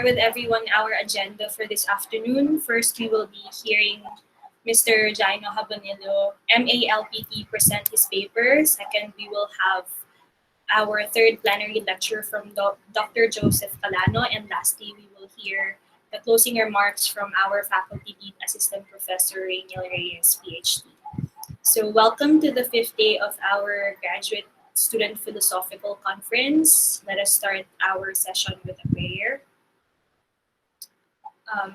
with everyone our agenda for this afternoon. First, we will be hearing Mr. Jayno MALPT, present his paper. Second, we will have our third plenary lecture from Dr. Joseph Calano. And lastly, we will hear the closing remarks from our faculty lead, Assistant Professor Rainiel Reyes, PhD. So welcome to the fifth day of our Graduate Student Philosophical Conference. Let us start our session with a prayer.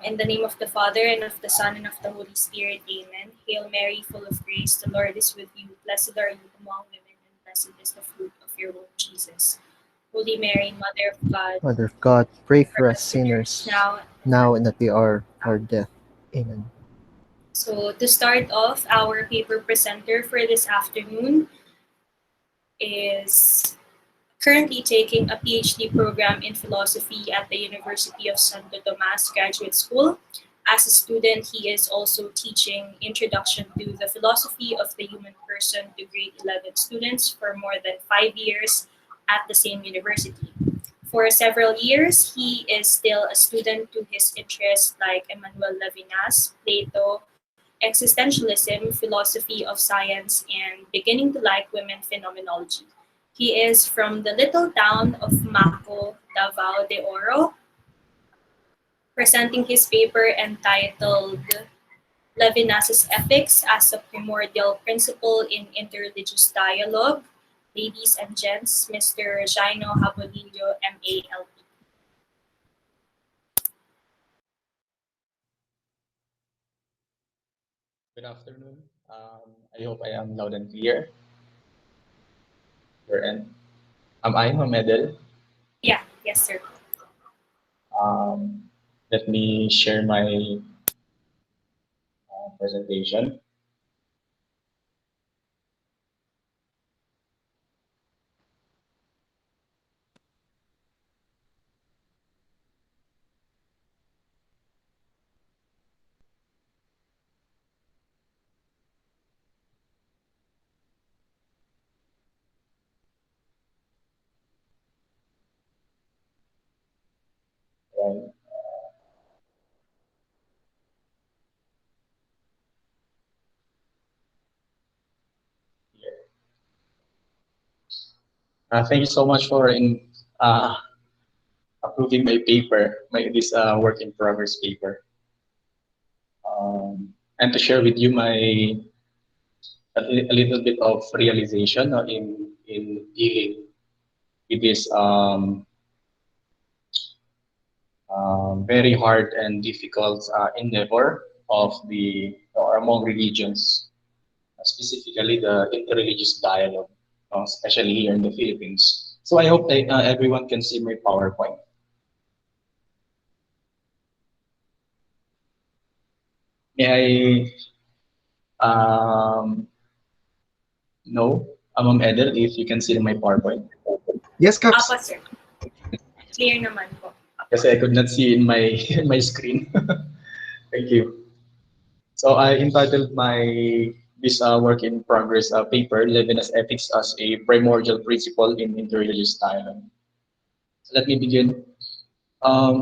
In the name of the Father, and of the Son, and of the Holy Spirit, amen. Hail Mary, full of grace, the Lord is with you. Blessed are you among women, and blessed is the fruit of your womb, Jesus. Holy Mary, Mother of God, Mother of God, pray for for us us sinners sinners, now and at now and at the hour of our our death. death. Amen. So to start off, our paper presenter for this afternoon is currently taking a PhD program in philosophy at the University of Santo Tomas Graduate School. As a student, he is also teaching Introduction to the Philosophy of the Human Person to grade 11 students for more than 5 years at the same university. For several years, he is still a student to his interests like Emmanuel Levinas, Plato, existentialism, philosophy of science, and beginning to like women phenomenology. He is from the little town of Maco, Davao de Oro, presenting his paper entitled Levinas's Ethics as a Primordial Principle in Interreligious Dialogue. Ladies and gents, Mr. Jayno, MALP. Good afternoon. I hope I am loud and clear. Your end. I'm Medel. Yeah, yes, sir. Um, Let me share my presentation. And, here. Thank you so much for uh, approving my paper, this work in progress paper, and to share with you a little bit of realization in dealing with this very hard and difficult endeavor of the or among religions, specifically the interreligious dialogue, especially here in the Philippines. So I hope that everyone can see my PowerPoint. May I know, Ma'am Edel, if you can see my PowerPoint? Yes, Caps. Apa, sir. Clear naman po. Kasi I could not see in my in my screen. Thank you. So I entitled my this work in progress paper, Levinas Ethics as a Primordial Principle in Interreligious Dialogue. So let me begin.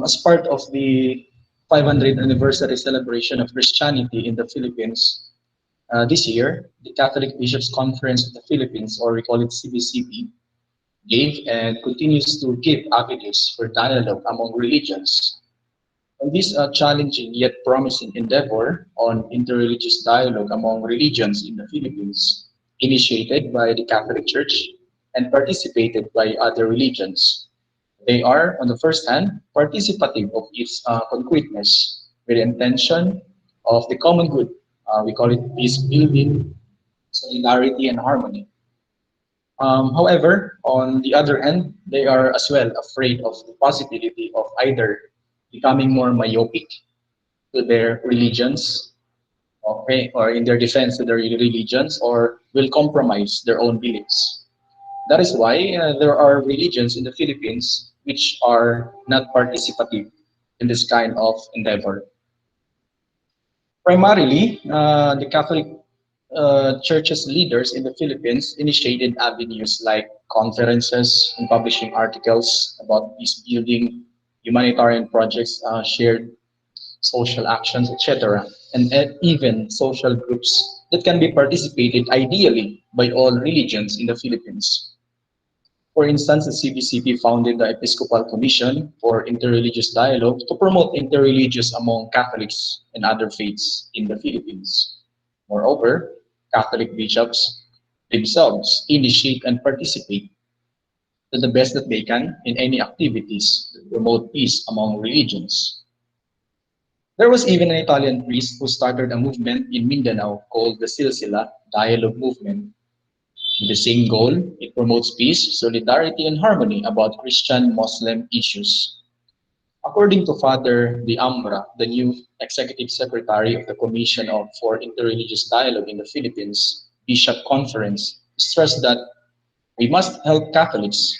As part of the 500th anniversary celebration of Christianity in the Philippines, this year, the Catholic Bishops' Conference of the Philippines, or we call it CBCP, gave and continues to give avenues for dialogue among religions. On this challenging yet promising endeavor on interreligious dialogue among religions in the Philippines, initiated by the Catholic Church and participated by other religions, they are, on the first hand, participative of its concreteness with the intention of the common good. We call it peace building, solidarity, and harmony. However, on the other hand, they are as well afraid of the possibility of either becoming more myopic to their religions, okay, or in their defense to their religions, or will compromise their own beliefs. That is why there are religions in the Philippines which are not participative in this kind of endeavor. Primarily, the Catholic Church's leaders in the Philippines initiated avenues like conferences and publishing articles about peace building, humanitarian projects, shared social actions, etc., and even social groups that can be participated ideally by all religions in the Philippines. For instance, the CBCP founded the Episcopal Commission for Interreligious Dialogue to promote interreligious among Catholics and other faiths in the Philippines. Moreover, Catholic bishops themselves initiate and participate to the best that they can in any activities that promote peace among religions. There was even an Italian priest who started a movement in Mindanao called the Silsila Dialogue Movement. With the same goal, it promotes peace, solidarity, and harmony about Christian-Muslim issues. According to Father De Ambra, the new Executive Secretary of the Commission for Interreligious Dialogue in the Philippines Bishop Conference, stressed that we must help Catholics,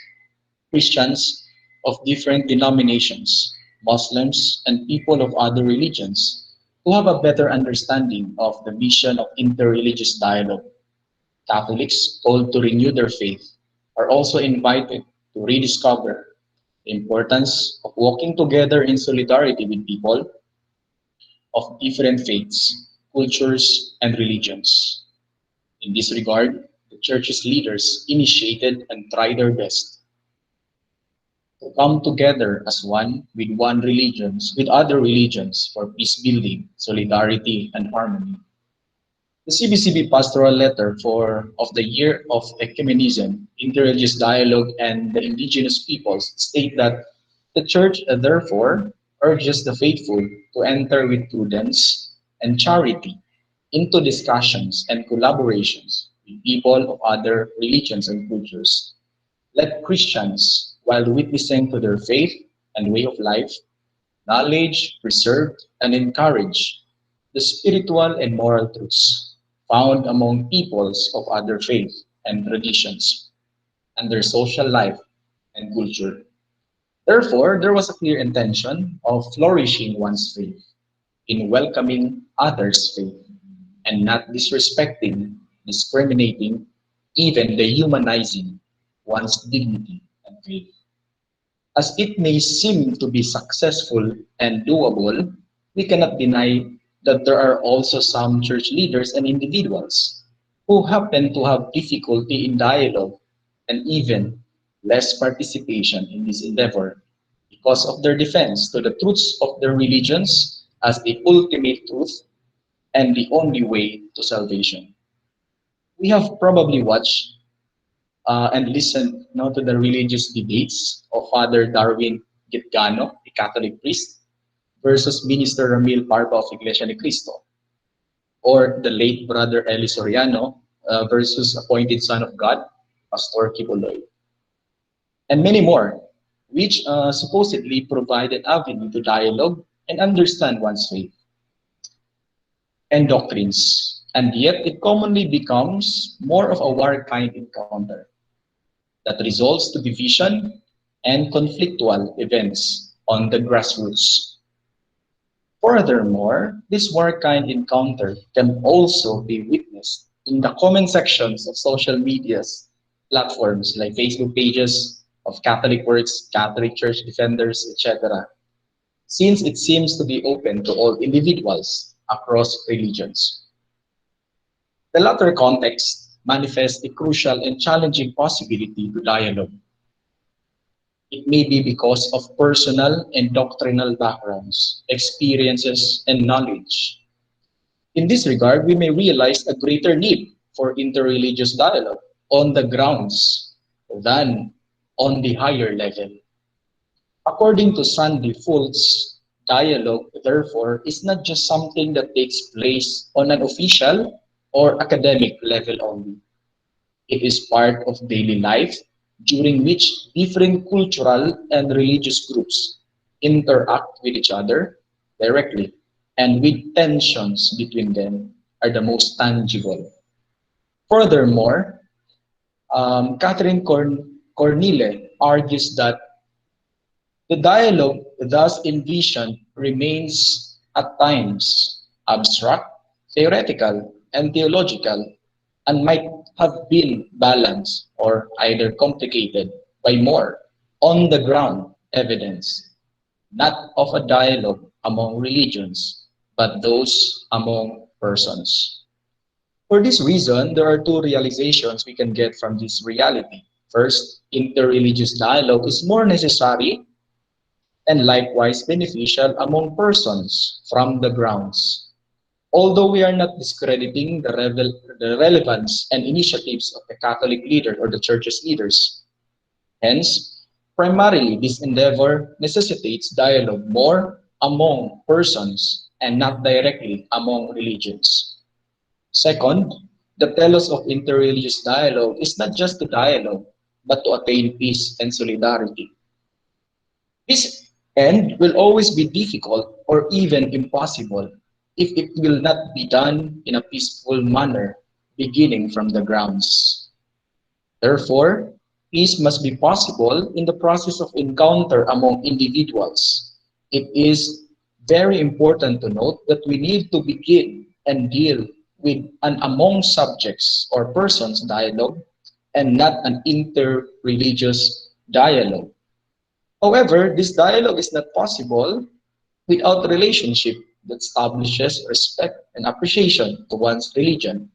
Christians of different denominations, Muslims, and people of other religions to have a better understanding of the mission of interreligious dialogue. Catholics told to renew their faith are also invited to rediscover the importance of walking together in solidarity with people of different faiths, cultures, and religions. In this regard, the Church's leaders initiated and tried their best to come together as one religions with other religions for peace building, solidarity, and harmony. The CBCB pastoral letter of the year of ecumenism, interreligious dialogue, and the indigenous peoples state that the Church therefore urges the faithful to enter with prudence and charity into discussions and collaborations with people of other religions and cultures. Let Christians, while witnessing to their faith and way of life, knowledge, preserve, and encourage the spiritual and moral truths found among peoples of other faith and traditions and their social life and culture. Therefore, there was a clear intention of flourishing one's faith in welcoming others' faith and not disrespecting, discriminating, even dehumanizing one's dignity and faith. As it may seem to be successful and doable, we cannot deny that there are also some church leaders and individuals who happen to have difficulty in dialogue and even less participation in this endeavor because of their defense to the truths of their religions as the ultimate truth and the only way to salvation. We have probably watched and listened to the religious debates of Father Darwin Gitgano, a Catholic priest, versus Minister Ramil Parva of Iglesia ni Cristo, or the late Brother Eli Soriano versus Appointed Son of God, Pastor Kibuloy, and many more, which supposedly provide an avenue to dialogue and understand one's faith and doctrines. And yet it commonly becomes more of a war kind encounter that results to division and conflictual events on the grassroots. Furthermore, this war kind encounter can also be witnessed in the comment sections of social media's platforms like Facebook pages of Catholic Works, Catholic Church Defenders, etc., since it seems to be open to all individuals across religions. The latter context manifests a crucial and challenging possibility to dialogue. It may be because of personal and doctrinal backgrounds, experiences, and knowledge. In this regard, we may realize a greater need for interreligious dialogue on the grounds than on the higher level. According to Sandy Fultz, dialogue, therefore, is not just something that takes place on an official or academic level only. It is part of daily life during which different cultural and religious groups interact with each other directly and with tensions between them are the most tangible. Furthermore, Catherine Cornille argues that the dialogue thus envisioned remains at times abstract, theoretical, and theological, and might have been balanced or either complicated by more on the ground evidence. not of a dialogue among religions, but those among persons. For this reason, there are two realizations we can get from this reality. First, interreligious dialogue is more necessary and likewise beneficial among persons from the grounds. Although we are not discrediting the relevance and initiatives of the Catholic leader or the Church's leaders, hence, primarily this endeavor necessitates dialogue more among persons and not directly among religions. Second, the telos of interreligious dialogue is not just to dialogue, but to attain peace and solidarity. This end will always be difficult or even impossible if it will not be done in a peaceful manner, beginning from the grounds. Therefore, peace must be possible in the process of encounter among individuals. It is very important to note that we need to begin and deal with an among subjects or persons dialogue and not an inter-religious dialogue. However, this dialogue is not possible without a relationship that establishes respect and appreciation to one's religion.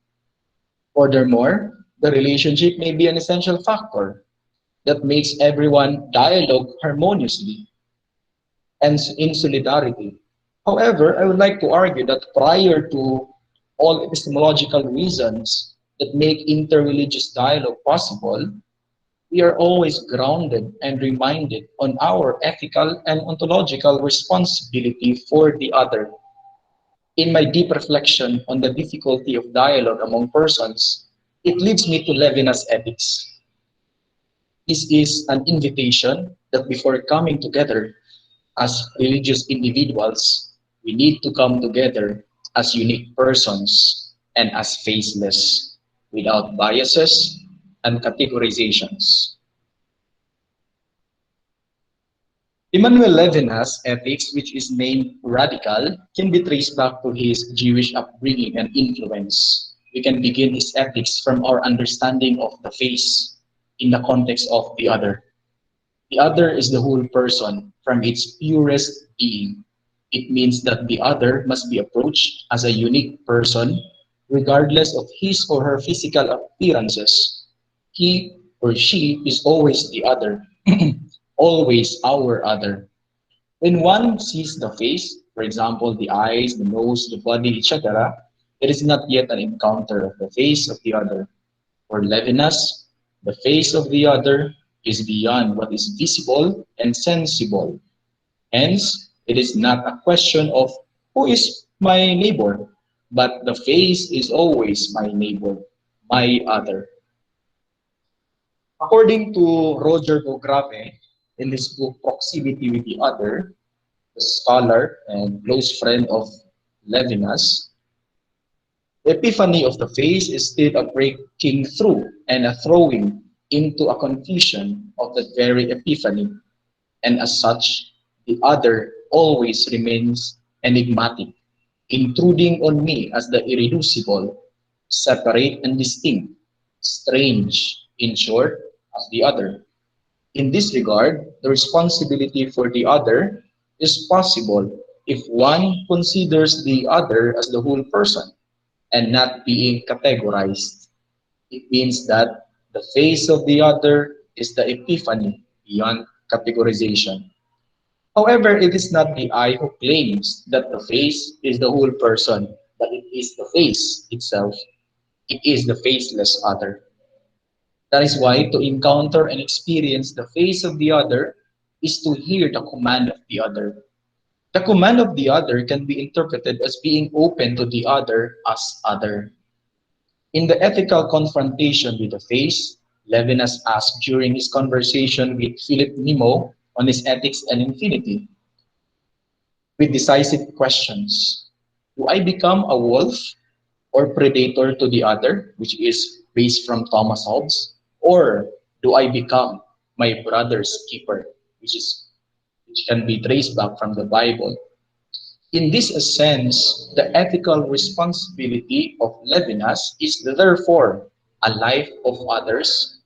Furthermore, the relationship may be an essential factor that makes everyone dialogue harmoniously and in solidarity. However, I would like to argue that prior to all epistemological reasons that make interreligious dialogue possible, we are always grounded and reminded on our ethical and ontological responsibility for the other. In my deep reflection on the difficulty of dialogue among persons, it leads me to Levinas' ethics. This is an invitation that before coming together as religious individuals, we need to come together as unique persons and as faceless, without biases and categorizations. Emmanuel Levinas' ethics, which is named radical, can be traced back to his Jewish upbringing and influence. We can begin his ethics from our understanding of the face in the context of the other. The other is the whole person from its purest being. It means that the other must be approached as a unique person, regardless of his or her physical appearances. He or she is always the other, always our other. When one sees the face, for example, the eyes, the nose, the body, etc., it is not yet an encounter of the face of the other. For Levinas, the face of the other is beyond what is visible and sensible. Hence, it is not a question of who is my neighbor, but the face is always my neighbor, my other. According to Roger Bograve, in his book Proximity with the Other, the scholar and close friend of Levinas, the epiphany of the face is still a breaking through and a throwing into a confusion of that very epiphany, and as such, the other always remains enigmatic, intruding on me as the irreducible, separate and distinct, strange, in short, as the other. In this regard, the responsibility for the other is possible if one considers the other as the whole person and not being categorized. It means that the face of the other is the epiphany beyond categorization. However, it is not the eye who claims that the face is the whole person, but it is the face itself. It is the faceless other. That is why to encounter and experience the face of the other is to hear the command of the other. The command of the other can be interpreted as being open to the other as other. In the ethical confrontation with the face, Levinas asked during his conversation with Philip Nemo on his ethics and infinity, with decisive questions. Do I become a wolf or predator to the other, which is based from Thomas Hobbes, or do I become my brother's keeper, which can be traced back from the Bible? In this sense, the ethical responsibility of Levinas is therefore a life of others,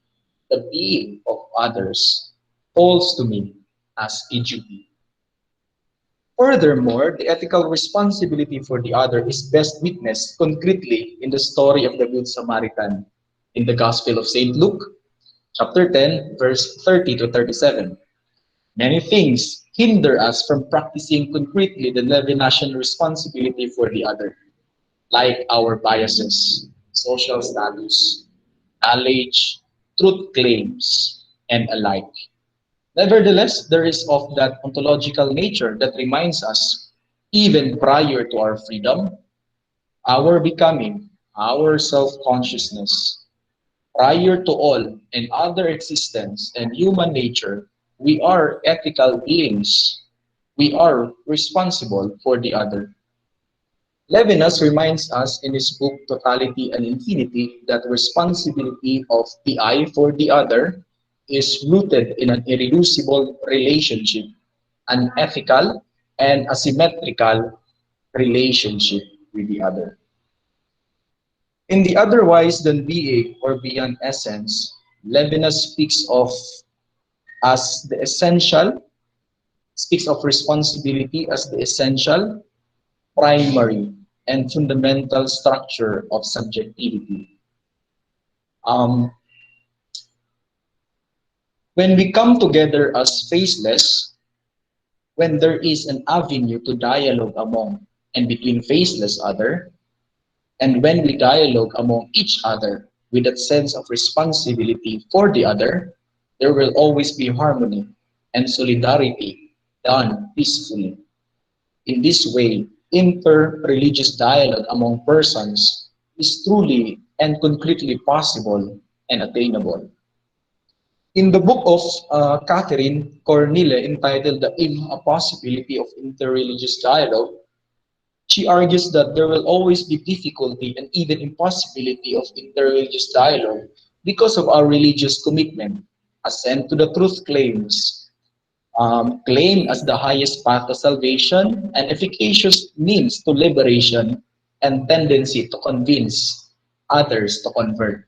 the being of others falls to me as a duty. Furthermore, the ethical responsibility for the other is best witnessed concretely in the story of the Good Samaritan in the Gospel of St. Luke, chapter 10, verse 30 to 37. Many things hinder us from practicing concretely the Levinasian responsibility for the other, like our biases, social status, knowledge, truth claims, and alike. Nevertheless, there is of that ontological nature that reminds us, even prior to our freedom, our becoming, our self-consciousness, prior to all and other existence and human nature, we are ethical beings. We are responsible for the other. Levinas reminds us in his book Totality and Infinity that responsibility of the I for the other is rooted in an irreducible relationship, an ethical and asymmetrical relationship with the other. In the otherwise than being or beyond essence, Levinas as the essential, speaks of responsibility as the essential, primary, and fundamental structure of subjectivity. Um, when we come together as faceless, when there is an avenue to dialogue among and between faceless other, and when we dialogue among each other with that sense of responsibility for the other, there will always be harmony and solidarity done peacefully. In this way, inter-religious dialogue among persons is truly and concretely possible and attainable. In the book of Catherine Cornille entitled The Impossibility of Interreligious Dialogue, she argues that there will always be difficulty and even impossibility of interreligious dialogue because of our religious commitment, assent to the truth claims, claimed as the highest path to salvation and efficacious means to liberation and tendency to convince others to convert.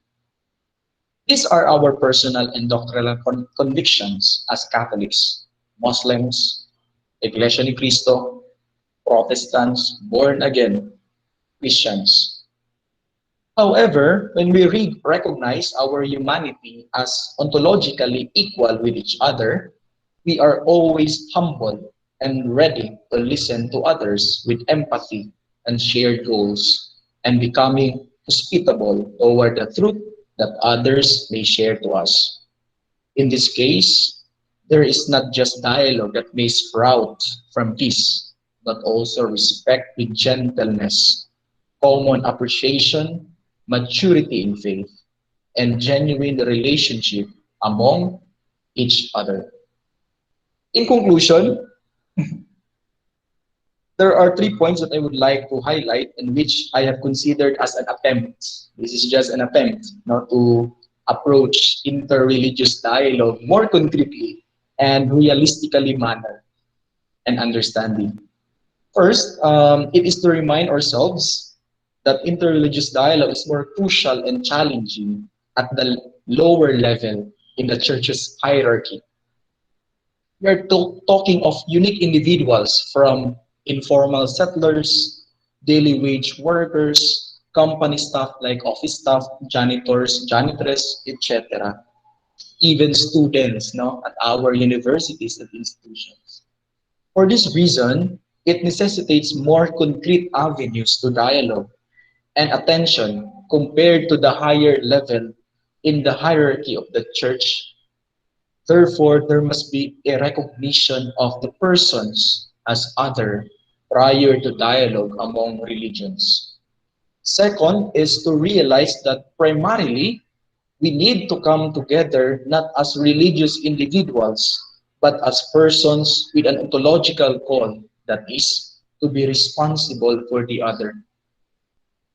These are our personal and doctrinal convictions as Catholics, Muslims, Iglesia ni Cristo, Protestants, born again, Christians. However, when we recognize our humanity as ontologically equal with each other, we are always humble and ready to listen to others with empathy and shared goals, and becoming hospitable toward the truth that others may share to us. In this case, there is not just dialogue that may sprout from peace, but also respect with gentleness, common appreciation, maturity in faith, and genuine relationship among each other. In conclusion, there are 3 points that I would like to highlight and which I have considered as an attempt. This is just an attempt now to approach interreligious dialogue more concretely and realistically manner and understanding. First, it is to remind ourselves that interreligious dialogue is more crucial and challenging at the lower level in the church's hierarchy. We are talking of unique individuals from informal settlers, daily wage workers, company staff like office staff, janitors, janitress, etc. Even students no, at our universities and institutions. For this reason, it necessitates more concrete avenues to dialogue and attention compared to the higher level in the hierarchy of the church. Therefore, there must be a recognition of the persons as other prior to dialogue among religions. Second is to realize that primarily we need to come together not as religious individuals, but as persons with an ontological call, that is, to be responsible for the other.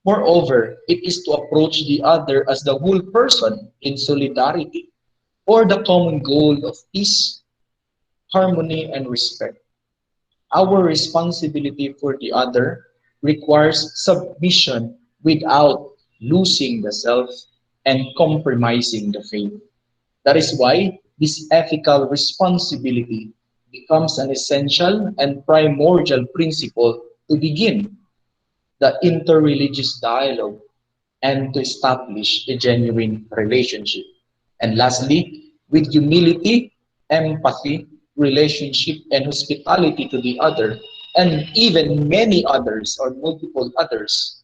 Moreover, it is to approach the other as the whole person in solidarity for the common goal of peace, harmony, and respect. Our responsibility for the other requires submission without losing the self and compromising the faith. That is why this ethical responsibility becomes an essential and primordial principle to begin the interreligious dialogue and to establish a genuine relationship. And lastly, with humility, empathy, relationship, and hospitality to the other, and even many others or multiple others,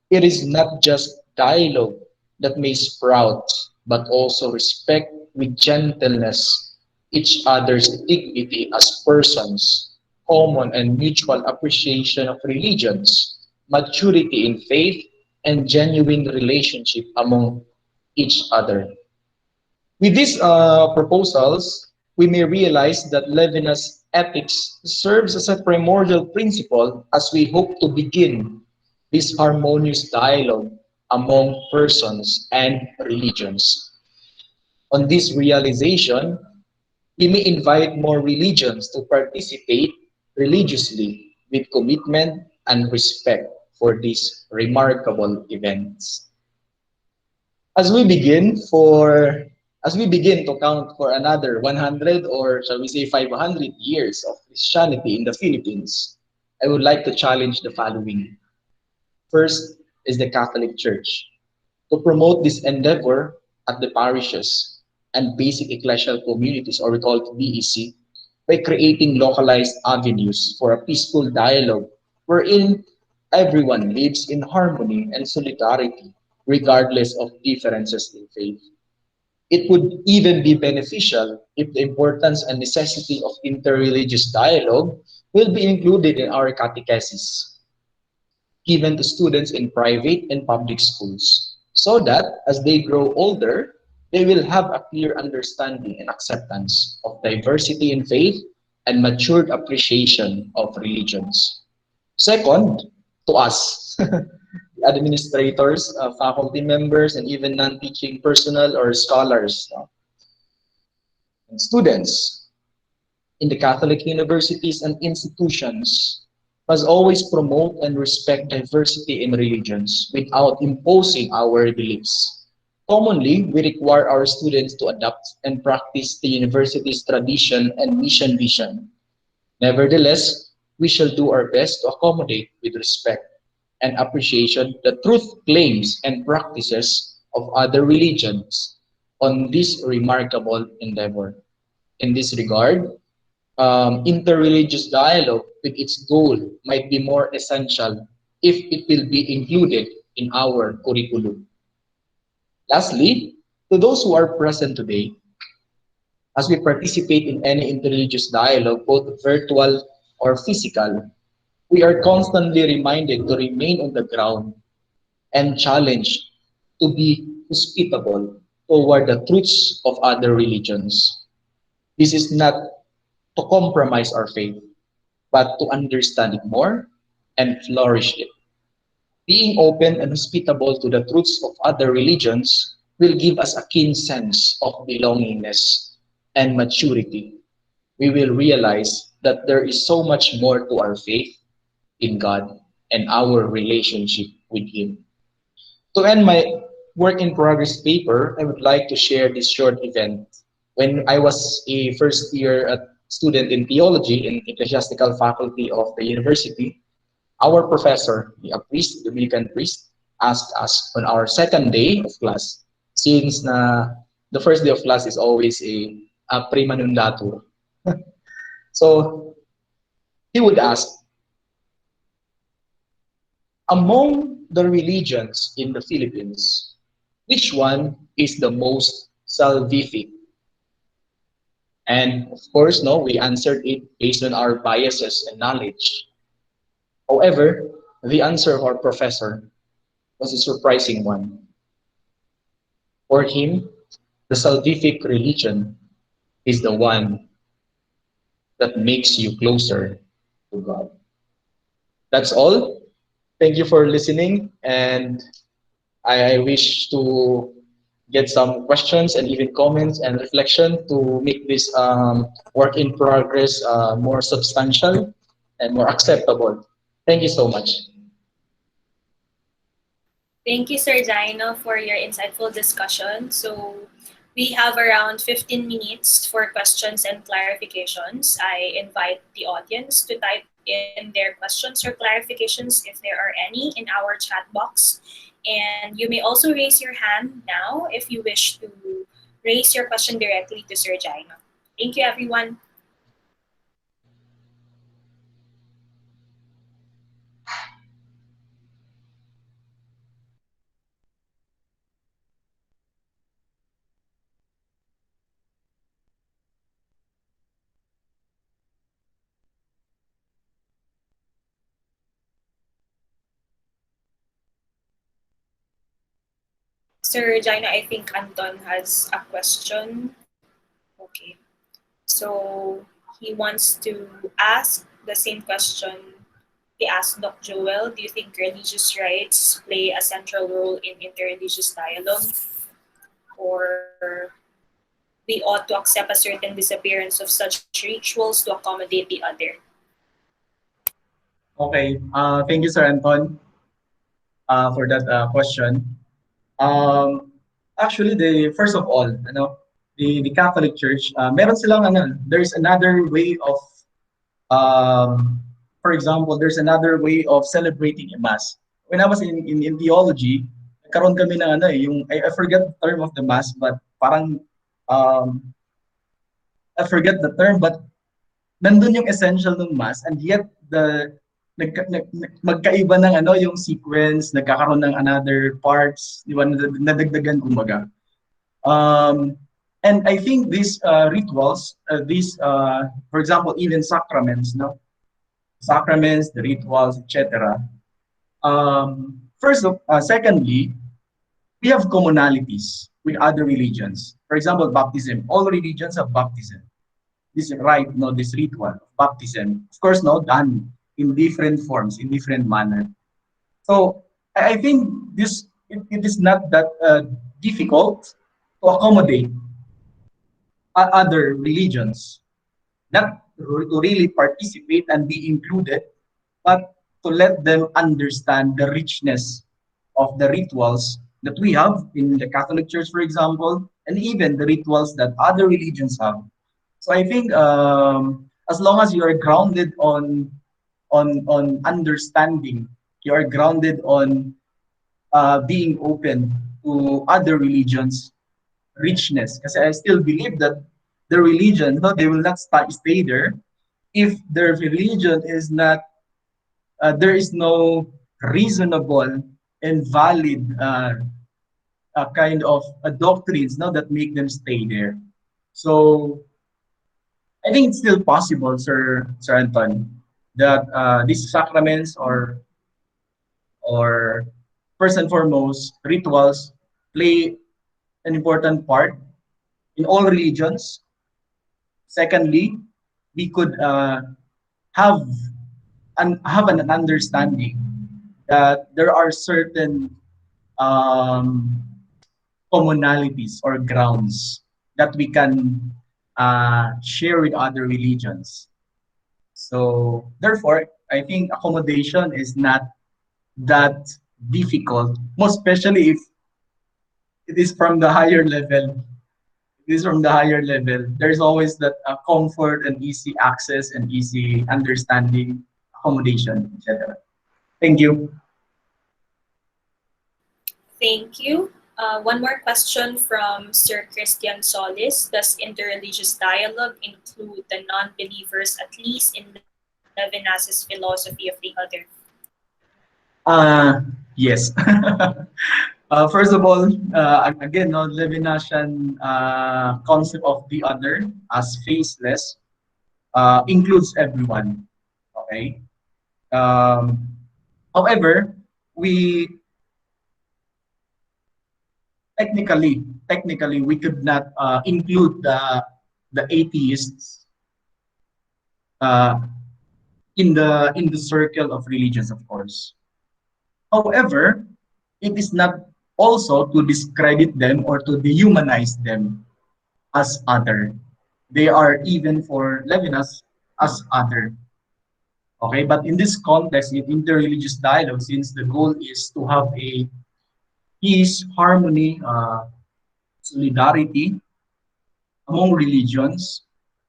it is not just dialogue that may sprout, but also respect with gentleness, each other's dignity as persons, common and mutual appreciation of religions, maturity in faith, and genuine relationship among each other. With these proposals, we may realize that Levinas ethics serves as a primordial principle as we hope to begin this harmonious dialogue among persons and religions. On this realization, we may invite more religions to participate religiously with commitment and respect for these remarkable events. As we begin for as we begin to count for another 100 or shall we say 500 years of Christianity in the Philippines, I would like to challenge the following. First is the Catholic Church. To promote this endeavor at the parishes and basic ecclesial communities, or we call it BEC, by creating localized avenues for a peaceful dialogue wherein everyone lives in harmony and solidarity, regardless of differences in faith. It would even be beneficial if the importance and necessity of interreligious dialogue will be included in our catechesis given to students in private and public schools, so that as they grow older, they will have a clear understanding and acceptance of diversity in faith and matured appreciation of religions. Second, to us, the administrators, faculty members, and even non-teaching personnel or scholars, and students in the Catholic universities and institutions must always promote and respect diversity in religions without imposing our beliefs. Commonly, we require our students to adopt and practice the university's tradition and mission vision. Nevertheless, we shall do our best to accommodate with respect and appreciation the truth claims and practices of other religions on this remarkable endeavor. In this regard, interreligious dialogue with its goal might be more essential if it will be included in our curriculum. Lastly, to those who are present today, as we participate in any interreligious dialogue, both virtual or physical, we are constantly reminded to remain on the ground and challenged to be hospitable toward the truths of other religions. This is not to compromise our faith, but to understand it more and flourish it. Being open and hospitable to the truths of other religions will give us a keen sense of belongingness and maturity. We will realize that there is so much more to our faith in God and our relationship with Him. To end my work in progress paper, I would like to share this short event. When I was a first year student in theology in ecclesiastical faculty of the university, our professor, a priest, Dominican priest, asked us on our second day of class, since the first day of class is always a prima nundatur. So he would ask, among the religions in the Philippines, which one is the most salvific? And of course, no, we answered it based on our biases and knowledge. However, the answer of our professor was a surprising one. For him, the salvific religion is the one that makes you closer to God. That's all. Thank you for listening, and I wish to get some questions and even comments and reflection to make this work in progress more substantial and more acceptable. Thank you so much. Thank you, Sir Jayno, for your insightful discussion. So We have around 15 minutes for questions and clarifications. I invite the audience to type in their questions or clarifications if there are any in our chat box. And you may also raise your hand now if you wish to raise your question directly to Sir Jayno. Thank you, everyone. Sir Jayno, I think Anton has a question. Okay. So he wants to ask the same question he asked Doc Joel. Do you think religious rights play a central role in interreligious dialogue? Or we ought to accept a certain disappearance of such rituals to accommodate the other? Okay. Thank you, Sir Anton, for that question. Um, Actually, the first of all, the Catholic Church, meron silang there's another way of, um, for example, there's another way of celebrating a mass. When I was in theology, nagkaroon kami ng I forget the term of the mass, but parang um, I forget the term, but nandun yung essential ng mass, and yet magkaiba ng yung sequence, nagkakaroon ng another parts, di ba, nadagdagan kumbaga. And I think these rituals, for example, even sacraments, no? Sacraments, the rituals, etc. Secondly, we have commonalities with other religions. For example, baptism. All religions have baptism. This rite, no, this ritual of baptism, of course, no, done in different forms, in different manner. So I think it is not that difficult to accommodate other religions, not to really participate and be included, but to let them understand the richness of the rituals that we have in the Catholic Church, for example, and even the rituals that other religions have. So I think as long as you are grounded on understanding, you are grounded on being open to other religions, richness. Because I still believe that the religion, no, they will not stay there if their religion is not, there is no reasonable and valid kind of doctrines, no, that make them stay there. So I think it's still possible, Sir Anton, that these sacraments or first and foremost rituals play an important part in all religions. Secondly, we could have have an understanding that there are certain um, commonalities or grounds that we can share with other religions. So therefore, I think accommodation is not that difficult, most especially if it is from the higher level. It is from the higher level. There's always that comfort and easy access and easy understanding, accommodation, etc. Thank you. Thank you. One more question from Sir Christian Solis. Does interreligious dialogue include the non-believers, at least in Levinas's philosophy of the other? Yes. First of all, again, no, Levinasian concept of the other as faceless includes everyone. Okay. Um, However, we technically we could not include the atheists uh, in the circle of religions, of course. However, it is not also to discredit them or to dehumanize them as other. They are even for Levinas as other. Okay, but in this context, in interreligious dialogue, since the goal is to have a peace, harmony, solidarity, among religions,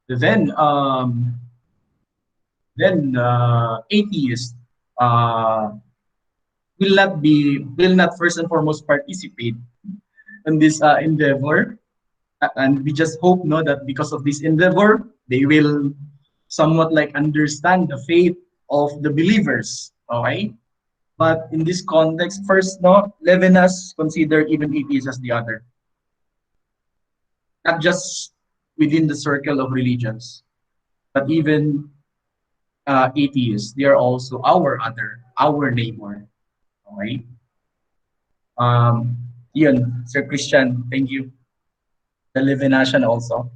then atheists uh, will not first and foremost participate in this endeavor. And we just hope no that because of this endeavor they will somewhat like understand the faith of the believers. Okay, but in this context, first no, Levinas consider even atheists as the other, not just within the circle of religions, but even atheists. They are also our other, our neighbor. Okay. Yun, Sir Christian, thank you. The Levinasian also.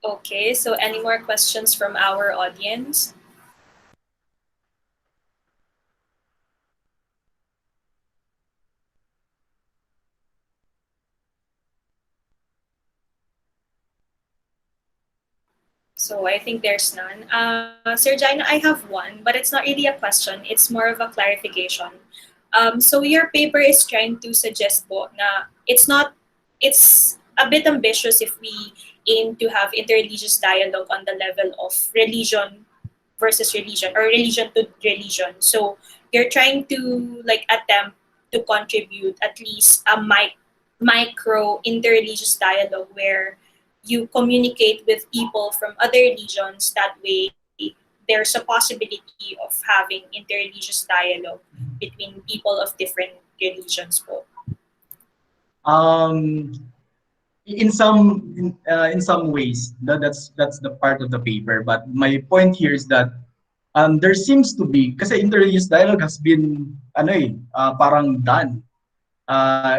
Okay, so any more questions from our audience? So I think there's none. Sir Jaina, I have one, but it's not really a question. It's more of a clarification. So your paper is trying to suggest po na it's a bit ambitious if we aim to have interreligious dialogue on the level of religion versus religion or religion to religion. So you're trying to like attempt to contribute at least a micro interreligious dialogue where you communicate with people from other religions. That way, there's a possibility of having interreligious dialogue between people of different religions po. Um, in some ways, that's the part of the paper. But my point here is that there seems to be kasi interreligious dialogue has been parang done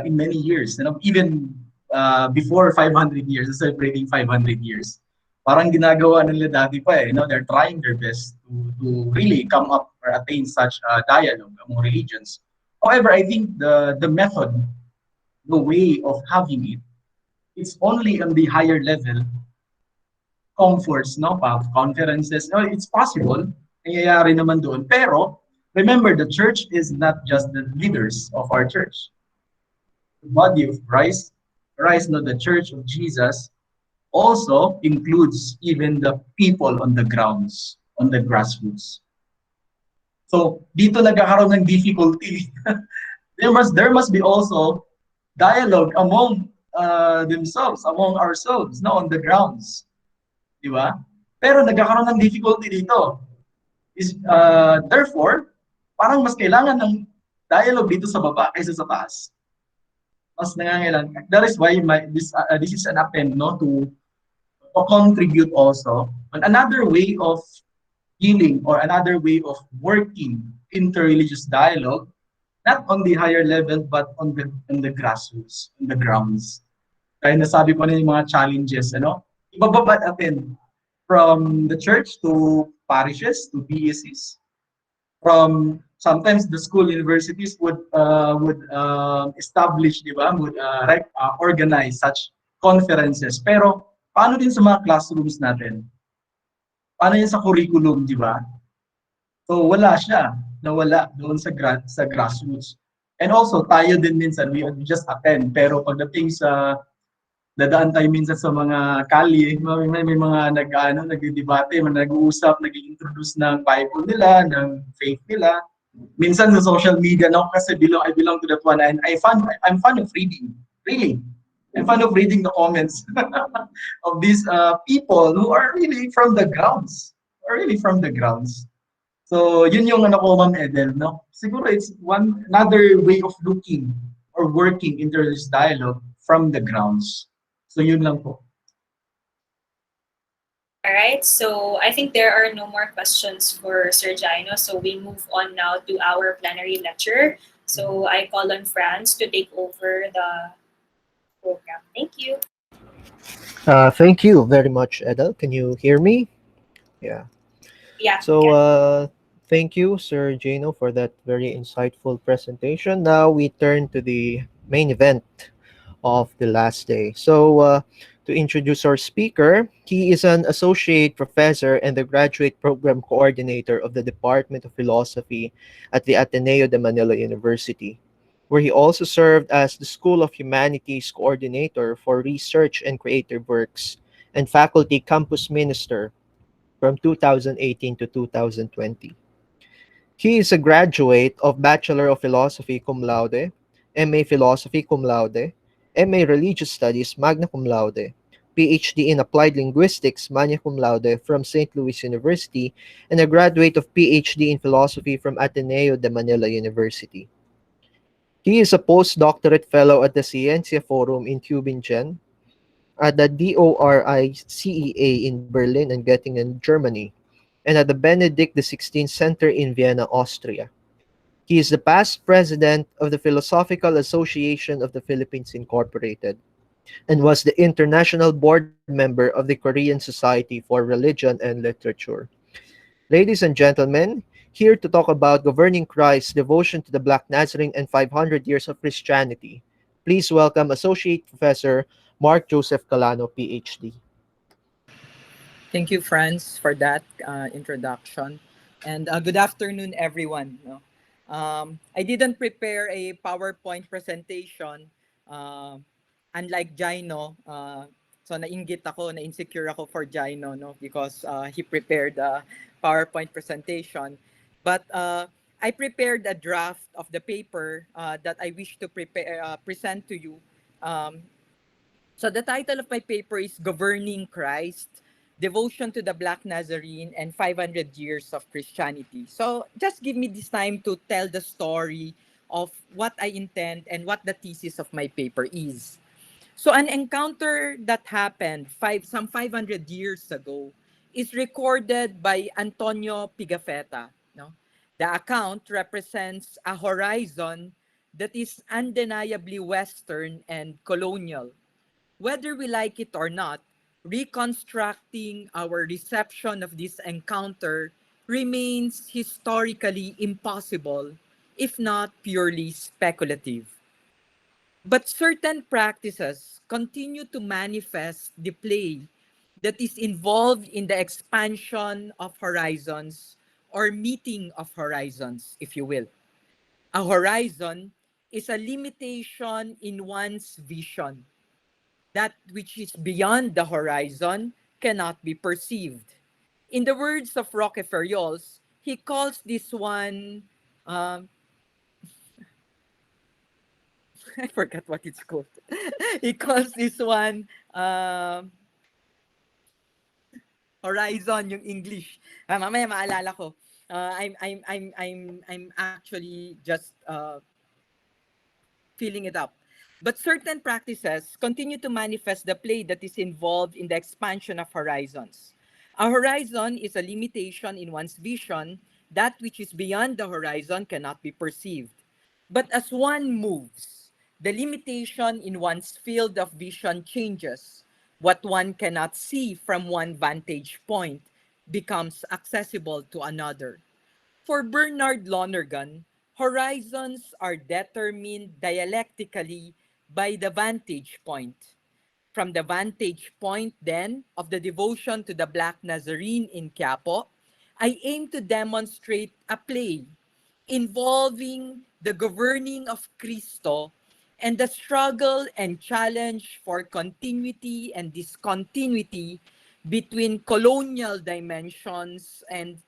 in many years. You know, even before 500 years, celebrating 500 years. Parang ginagawa nila dati pa eh. You know, they're trying their best to really come up or attain such dialogue among religions. However, I think the method, the way of having it, it's only on the higher level comforts, no, conferences. No, it's possible. Nangyayari naman doon. Pero, remember, the church is not just the leaders of our church. The body of Christ, not the church of Jesus, also includes even the people on the grounds, on the grassroots. So, dito nagkakaroon ng difficulty. there must be also dialogue among themselves, among ourselves, no, on the grounds. Di ba? Pero nagkakaroon ng difficulty dito. Therefore, parang mas kailangan ng dialogue dito sa baba kaysa sa taas. Mas nangangailangan. That is why this is an attempt no, to contribute also on another way of healing or another way of working interreligious dialogue, not on the higher level but on the grassroots, on the grounds. Kaya nasabi ko na yung mga challenges, ano? Ibababa natin from the church to parishes to BSCs. From sometimes the school universities would establish, di ba? Would organize such conferences. Pero paano din sa mga classrooms natin? Paano yan sa curriculum, di ba? So wala siya, nawala doon sa grassroots. And also tayo din minsan we just attend pero pagdating sa dadaan tayo minsan sa mga kalye, may mga nagdedebate, nag-uusap, nag-introduce ng Bible nila, ng faith nila. Minsan sa social media, no, kasi I belong to that one and I'm fond of reading. Really. I'm fond of reading the comments of these people who are really from the grounds. So, yun yung ano ko, Ma'am Edel, no? Siguro it's another way of looking or working into this dialogue from the grounds. So, yun lang po. All right, so I think there are no more questions for Sir Jayno, so we move on now to our plenary lecture. So I call on Franz to take over the program. Thank you. Thank you very much, Edel. Can you hear me? Yeah. Yeah. So, yeah. thank you, Sir Jayno, for that very insightful presentation. Now we turn to the main event of the last day. So, to introduce our speaker, he is an associate professor and the graduate program coordinator of the Department of Philosophy at the Ateneo de Manila University. where he also served as the School of Humanities Coordinator for Research and Creative Works and Faculty Campus Minister from 2018 to 2020. He is a graduate of Bachelor of Philosophy cum laude, MA Philosophy cum laude, MA Religious Studies magna cum laude, PhD in Applied Linguistics magna cum laude from St. Louis University, and a graduate of PhD in Philosophy from Ateneo de Manila University. He is a postdoctorate fellow at the Ciencia Forum in Tübingen, at the DORICEA in Berlin and Göttingen, Germany, and at the Benedict XVI Center in Vienna, Austria. He is the past president of the Philosophical Association of the Philippines Incorporated and was the international board member of the Korean Society for Religion and Literature. Ladies and gentlemen, here to talk about governing Christ, devotion to the Black Nazarene, and 500 years of Christianity, please welcome Associate Professor Mark Joseph Calano, PhD. Thank you, Franz, for that introduction. And good afternoon, everyone. No? I didn't prepare a PowerPoint presentation, uh, unlike Jayno. So nainggit ako, na-insecure ako for Jayno, no? Because he prepared a PowerPoint presentation. But I prepared a draft of the paper that I wish to present to you. Um, so the title of my paper is Governing Christ, Devotion to the Black Nazarene, and 500 Years of Christianity. So just give me this time to tell the story of what I intend and what the thesis of my paper is. So an encounter that happened some 500 years ago is recorded by Antonio Pigafetta. No? The account represents a horizon that is undeniably Western and colonial. Whether we like it or not, reconstructing our reception of this encounter remains historically impossible, if not purely speculative. But certain practices continue to manifest the play that is involved in the expansion of horizons or meeting of horizons, if you will. A horizon is a limitation in one's vision. That which is beyond the horizon cannot be perceived. In the words of Roque Ferriols, he calls this one, um, I forgot what it's called. He calls this one horizon, yung English. Mamaya maalala ko. I'm actually just filling it up. But certain practices continue to manifest the play that is involved in the expansion of horizons. A horizon is a limitation in one's vision. That which is beyond the horizon cannot be perceived. But as one moves, the limitation in one's field of vision changes. What one cannot see from one vantage point becomes accessible to another. For Bernard Lonergan, horizons are determined dialectically by the vantage point. From the vantage point, then, of the devotion to the Black Nazarene in Quiapo, I aim to demonstrate a play involving the governing of Cristo and the struggle and challenge for continuity and discontinuity between colonial dimensions and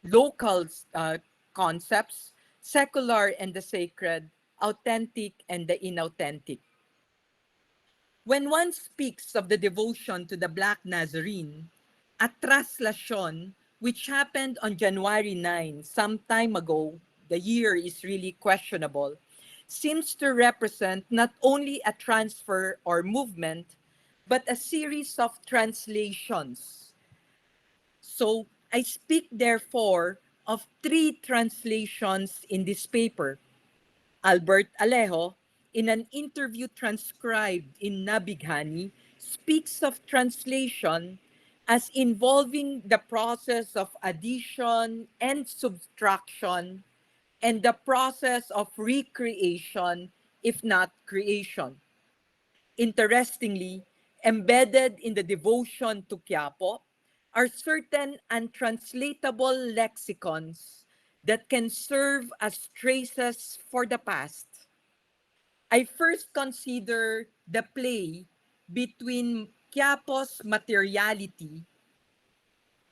local concepts, secular and the sacred, authentic and the inauthentic. When one speaks of the devotion to the Black Nazarene, a translation which happened on January 9, some time ago, the year is really questionable, seems to represent not only a transfer or movement, but a series of translations. So I speak therefore of three translations in this paper. Albert Alejo, in an interview transcribed in Nabighani, speaks of translation as involving the process of addition and subtraction and the process of recreation, if not creation. Interestingly, embedded in the devotion to Quiapo are certain untranslatable lexicons that can serve as traces for the past. I first consider the play between Quiapo's materiality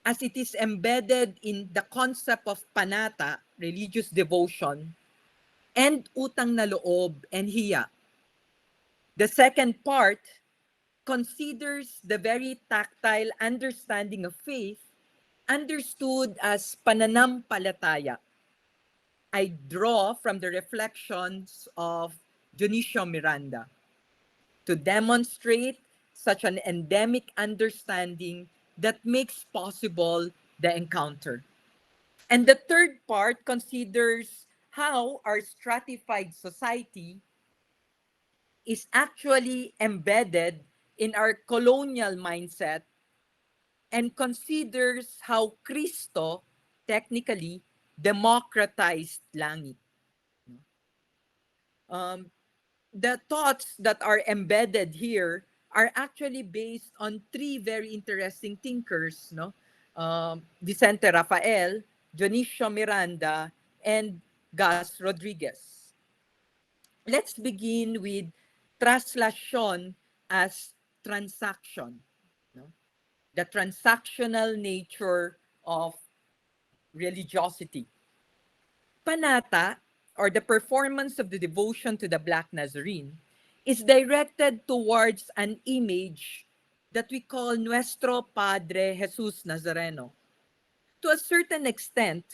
as it is embedded in the concept of panata, religious devotion, and utang na loob and hiya. The second part considers the very tactile understanding of faith understood as pananampalataya. I draw from the reflections of Dionisio Miranda to demonstrate such an endemic understanding that makes possible the encounter. And the third part considers how our stratified society is actually embedded in our colonial mindset and considers how Cristo technically democratized langit. Um, the thoughts that are embedded here are actually based on three very interesting thinkers, no? Vicente Rafael, Dionisio Miranda, and Gus Rodriguez. Let's begin with translation as transaction, no? The transactional nature of religiosity. Panata, or the performance of the devotion to the Black Nazarene, is directed towards an image that we call Nuestro Padre Jesus Nazareno. To a certain extent,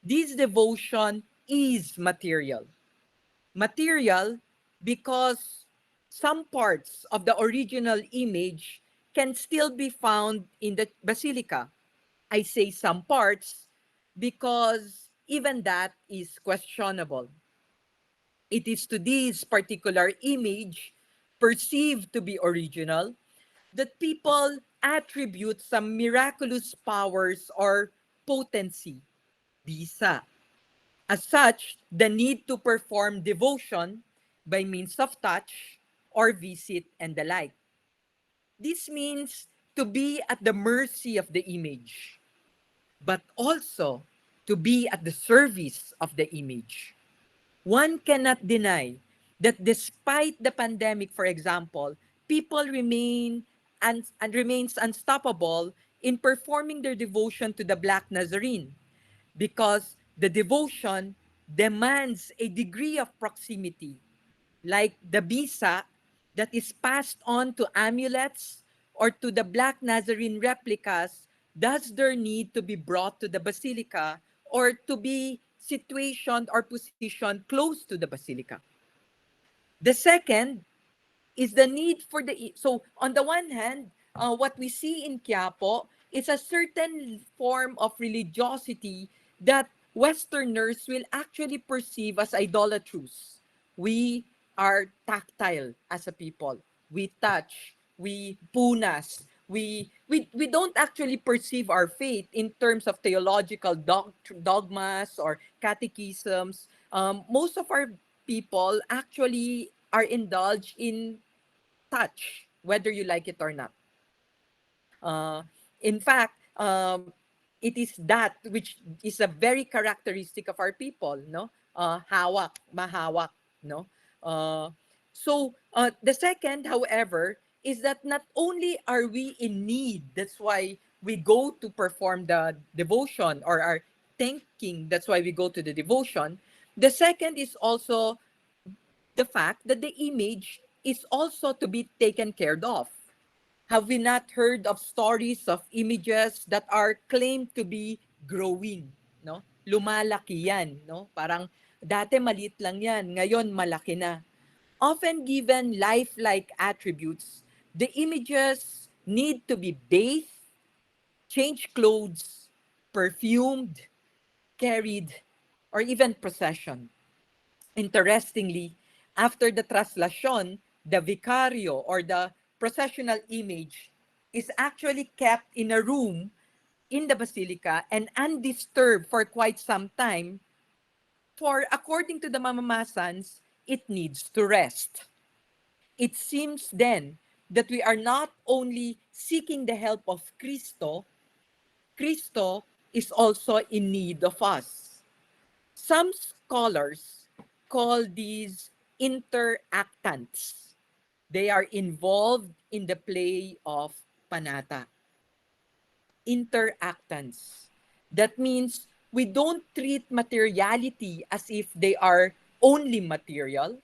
this devotion is material. Material because some parts of the original image can still be found in the basilica. I say some parts because even that is questionable. It is to this particular image, perceived to be original, that people attribute some miraculous powers or potency, bisa. As such, the need to perform devotion by means of touch or visit and the like. This means to be at the mercy of the image, but also to be at the service of the image. One cannot deny that despite the pandemic, for example, people and remains unstoppable in performing their devotion to the Black Nazarene because the devotion demands a degree of proximity, like the bisa that is passed on to amulets or to the Black Nazarene replicas, does there need to be brought to the basilica or to be situationed or positioned close to the basilica. The second is the need for so on the one hand, what we see in Quiapo is a certain form of religiosity that Westerners will actually perceive as idolatrous. We are tactile as a people. We touch, we punas, we don't actually perceive our faith in terms of theological dogmas or catechisms. Most of our people actually are indulged in touch, whether you like it or not. Uh, in fact, it is that which is a very characteristic of our people, no? Hawak, mahawak, no? The second, however, is that not only are we in need, that's why we go to perform the devotion or are thinking, that's why we go to the devotion. The second is also the fact that the image is also to be taken care of. Have we not heard of stories of images that are claimed to be growing, no? Lumalaki yan, no? Parang dati maliit lang yan, ngayon malaki na. Often given lifelike attributes, the images need to be bathed, change clothes, perfumed, carried, or even procession. Interestingly, after the translation, the vicario or the processional image is actually kept in a room in the basilica and undisturbed for quite some time. For according to the mamamasans, it needs to rest. It seems then that we are not only seeking the help of Cristo, Cristo is also in need of us. Some scholars call these interactants. They are involved in the play of panata. Interactants. That means we don't treat materiality as if they are only material.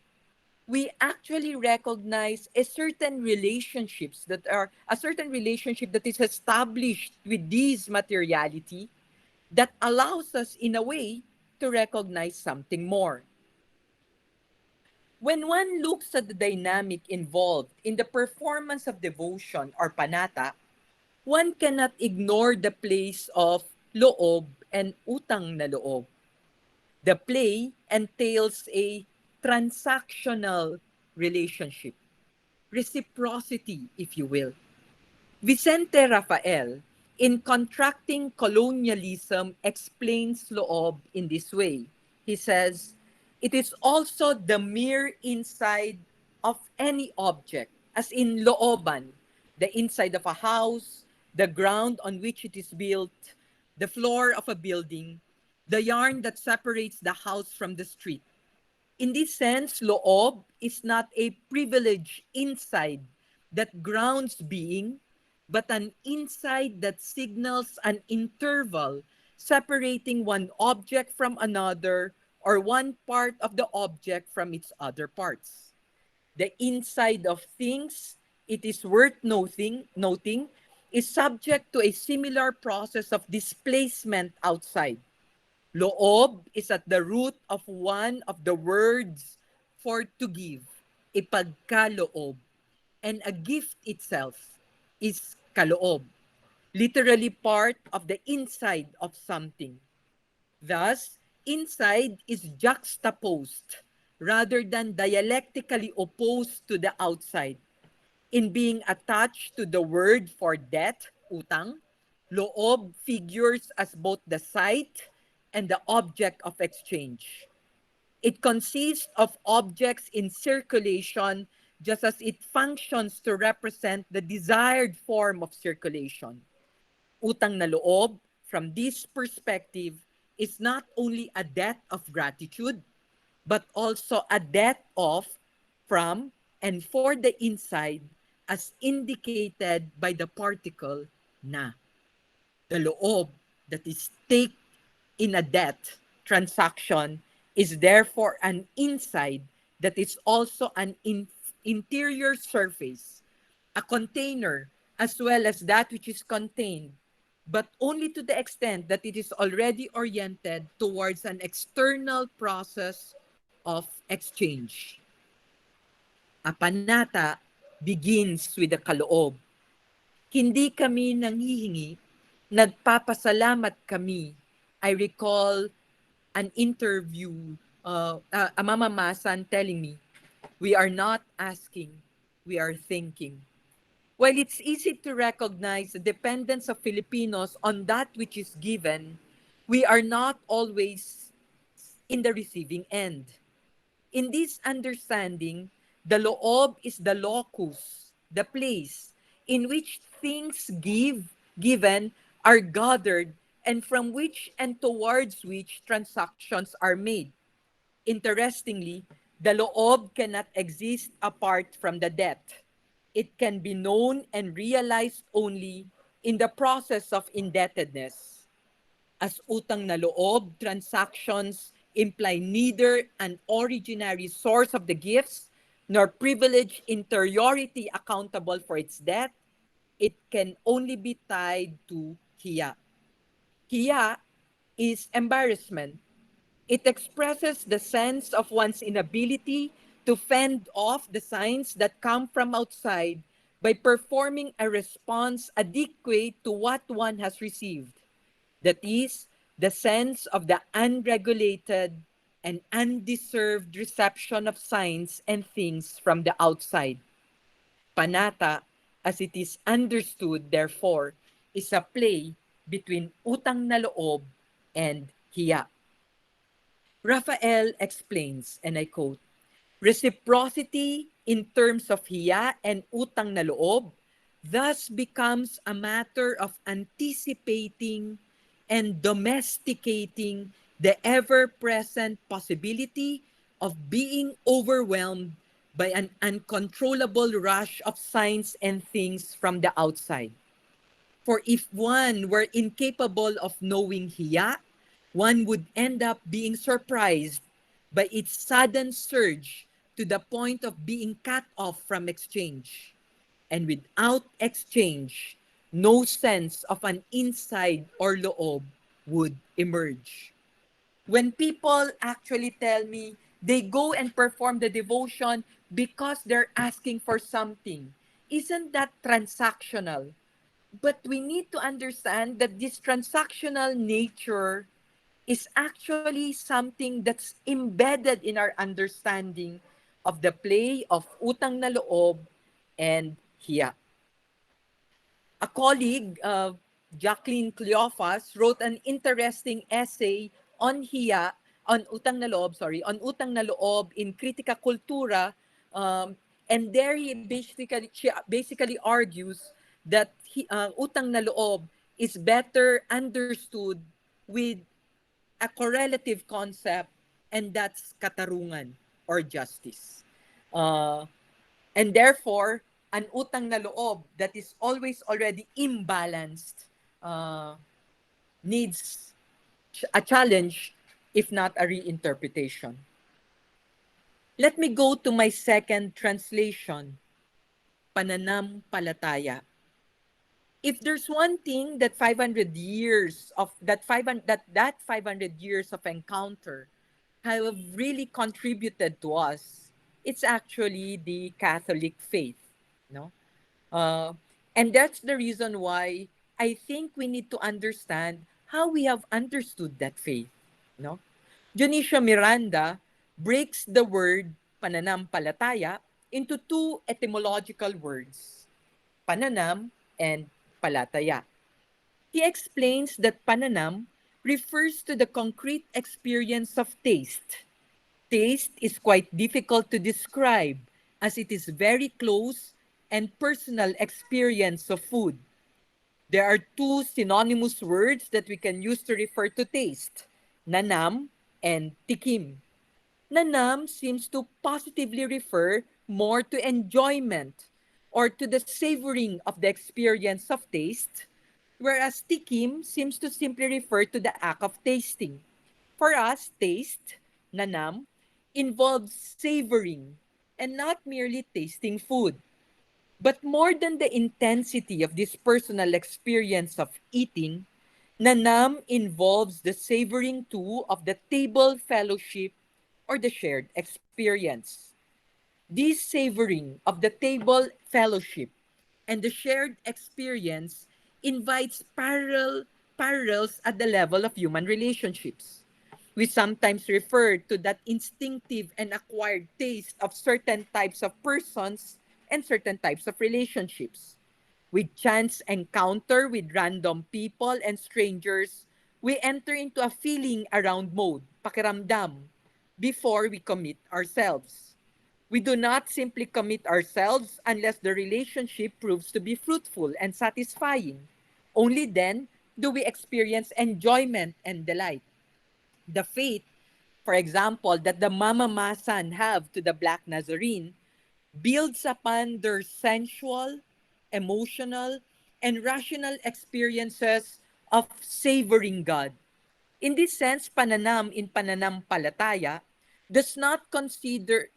We actually recognize a certain relationship that is established with this materiality that allows us in a way to recognize something more. When one looks at the dynamic involved in the performance of devotion or panata, one cannot ignore the place of loob and utang na loob. The play entails a transactional relationship, reciprocity, if you will. Vicente Rafael, in Contracting Colonialism, explains loob in this way. He says, it is also the mere inside of any object, as in looban, the inside of a house, the ground on which it is built, the floor of a building, the yarn that separates the house from the street. In this sense, loob is not a privilege inside that grounds being, but an inside that signals an interval separating one object from another or one part of the object from its other parts. The inside of things, it is worth noting, is subject to a similar process of displacement outside. Loob is at the root of one of the words for to give, ipagkaloob, and a gift itself is kaloob, literally part of the inside of something. Thus, inside is juxtaposed rather than dialectically opposed to the outside. In being attached to the word for debt, utang, loob figures as both the site and the object of exchange. It consists of objects in circulation just as it functions to represent the desired form of circulation. Utang na loob, from this perspective, is not only a debt of gratitude, but also a debt of, from, and for the inside, as indicated by the particle na. The loob that is stake in a debt transaction is therefore an inside that is also an interior surface, a container, as well as that which is contained, but only to the extent that it is already oriented towards an external process of exchange. A panata begins with a kaloob. Hindi kami nanghihingi, nagpapasalamat kami. I recall an interview, a mamamasan telling me, we are not asking, we are thinking. While it's easy to recognize the dependence of Filipinos on that which is given, we are not always in the receiving end. In this understanding, the loob is the locus, the place in which things given are gathered and from which and towards which transactions are made. Interestingly, the loob cannot exist apart from the debt. It can be known and realized only in the process of indebtedness. As utang na loob, transactions imply neither an originary source of the gifts nor privileged interiority accountable for its debt. It can only be tied to hiya. Hiya is embarrassment. It expresses the sense of one's inability to fend off the signs that come from outside by performing a response adequate to what one has received. That is, the sense of the unregulated and undeserved reception of signs and things from the outside. Panata, as it is understood, therefore, is a play between utang na loob and hiya. Raphael explains, and I quote, reciprocity in terms of hiya and utang na loob thus becomes a matter of anticipating and domesticating the ever-present possibility of being overwhelmed by an uncontrollable rush of signs and things from the outside. For if one were incapable of knowing hiya, one would end up being surprised by its sudden surge to the point of being cut off from exchange. And without exchange, no sense of an inside or loob would emerge. When people actually tell me they go and perform the devotion because they're asking for something, isn't that transactional? But we need to understand that this transactional nature is actually something that's embedded in our understanding of the play of utang na loob and hiya. A colleague, Jacqueline Cleophas, wrote an interesting essay on hiya, on utang na loob in Kritika Kultura, and there she basically argues that utang na loob is better understood with a correlative concept, and that's katarungan or justice. Uh, and therefore, an utang na loob that is always already imbalanced uh, needs a challenge, if not a reinterpretation. Let me go to my second translation, pananampalataya. If there's one thing that 500 years of that 500 years of encounter have really contributed to us, it's actually the Catholic faith, no? Uh, and that's the reason why I think we need to understand how we have understood that faith, no? Dionisio Miranda breaks the word pananampalataya into two etymological words, pananam and palataya. He explains that pananam refers to the concrete experience of taste. Taste is quite difficult to describe as it is very close and personal experience of food. There are two synonymous words that we can use to refer to taste, nanam and tikim. Nanam seems to positively refer more to enjoyment or to the savoring of the experience of taste, whereas tikim seems to simply refer to the act of tasting. For us, taste, nanam, involves savoring and not merely tasting food. But more than the intensity of this personal experience of eating, nanam involves the savoring too of the table fellowship or the shared experience. This savoring of the table fellowship and the shared experience invites parallels at the level of human relationships. We sometimes refer to that instinctive and acquired taste of certain types of persons and certain types of relationships. With chance encounter with random people and strangers, we enter into a feeling around mode, pakiramdam, before we commit ourselves. We do not simply commit ourselves unless the relationship proves to be fruitful and satisfying. Only then do we experience enjoyment and delight. The faith, for example, that the mamamasan have to the Black Nazarene builds upon their sensual, emotional, and rational experiences of savoring God. In this sense, pananam in pananampalataya does not consider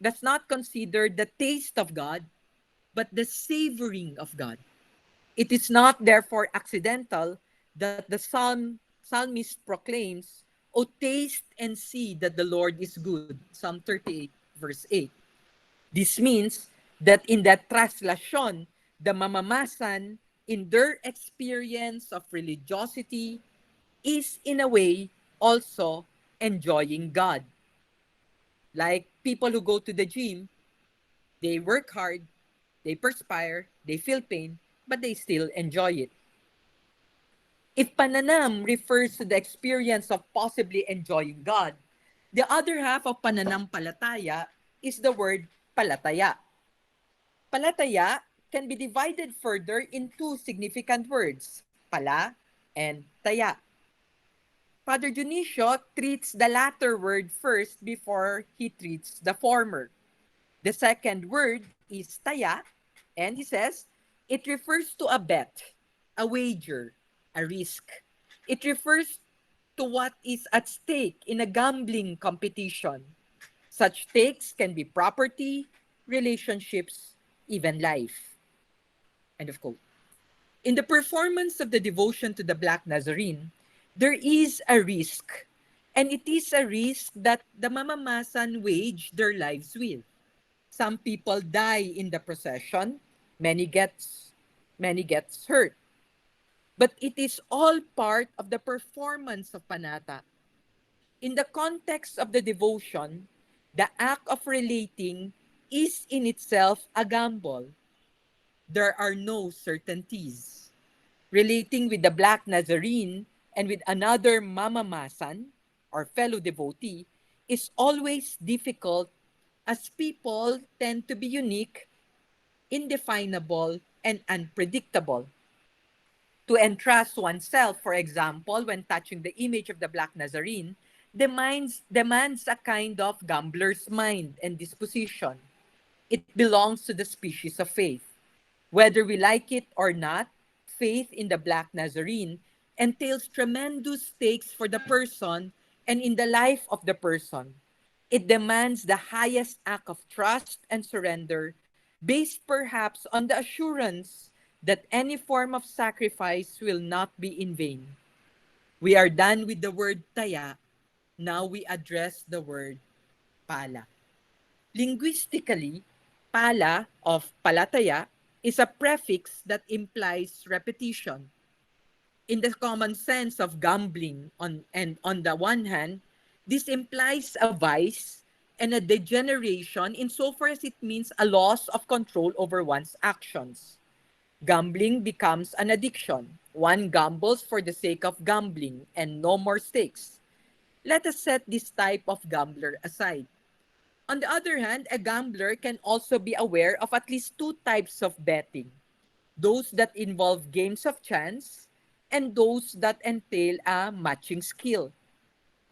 does not consider the taste of God, but the savoring of God. It is not therefore accidental that the psalmist proclaims, "O taste and see that the Lord is good." Psalm 38, verse 8. This means that in that translation, the mamamasan, in their experience of religiosity, is in a way also enjoying God. Like people who go to the gym, they work hard, they perspire, they feel pain, but they still enjoy it. If pananam refers to the experience of possibly enjoying God, the other half of pananampalataya is the word palataya. Palataya can be divided further in two significant words, pala and taya. Father Dionisio treats the latter word first before he treats the former. The second word is taya, and he says it refers to a bet, a wager, a risk. It refers to what is at stake in a gambling competition. Such stakes can be property, relationships, even life. End of quote. In the performance of the devotion to the Black Nazarene, there is a risk. And it is a risk that the mamamasan wage their lives with. Some people die in the procession, many gets many gets hurt. But it is all part of the performance of panata. In the context of the devotion, the act of relating is in itself a gamble. There are no certainties. Relating with the Black Nazarene and with another mamamasan or fellow devotee is always difficult as people tend to be unique, indefinable, and unpredictable. To entrust oneself, for example, when touching the image of the Black Nazarene, demands a kind of gambler's mind and disposition. It belongs to the species of faith. Whether we like it or not, faith in the Black Nazarene entails tremendous stakes for the person and in the life of the person. It demands the highest act of trust and surrender, based perhaps on the assurance that any form of sacrifice will not be in vain. We are done with the word taya. Now we address the word pala. Linguistically, pala of palataya is a prefix that implies repetition. In the common sense of gambling on the one hand, this implies a vice and a degeneration insofar as it means a loss of control over one's actions. Gambling becomes an addiction. One gambles for the sake of gambling and no more stakes. Let us set this type of gambler aside. On the other hand, a gambler can also be aware of at least two types of betting: those that involve games of chance and those that entail a matching skill.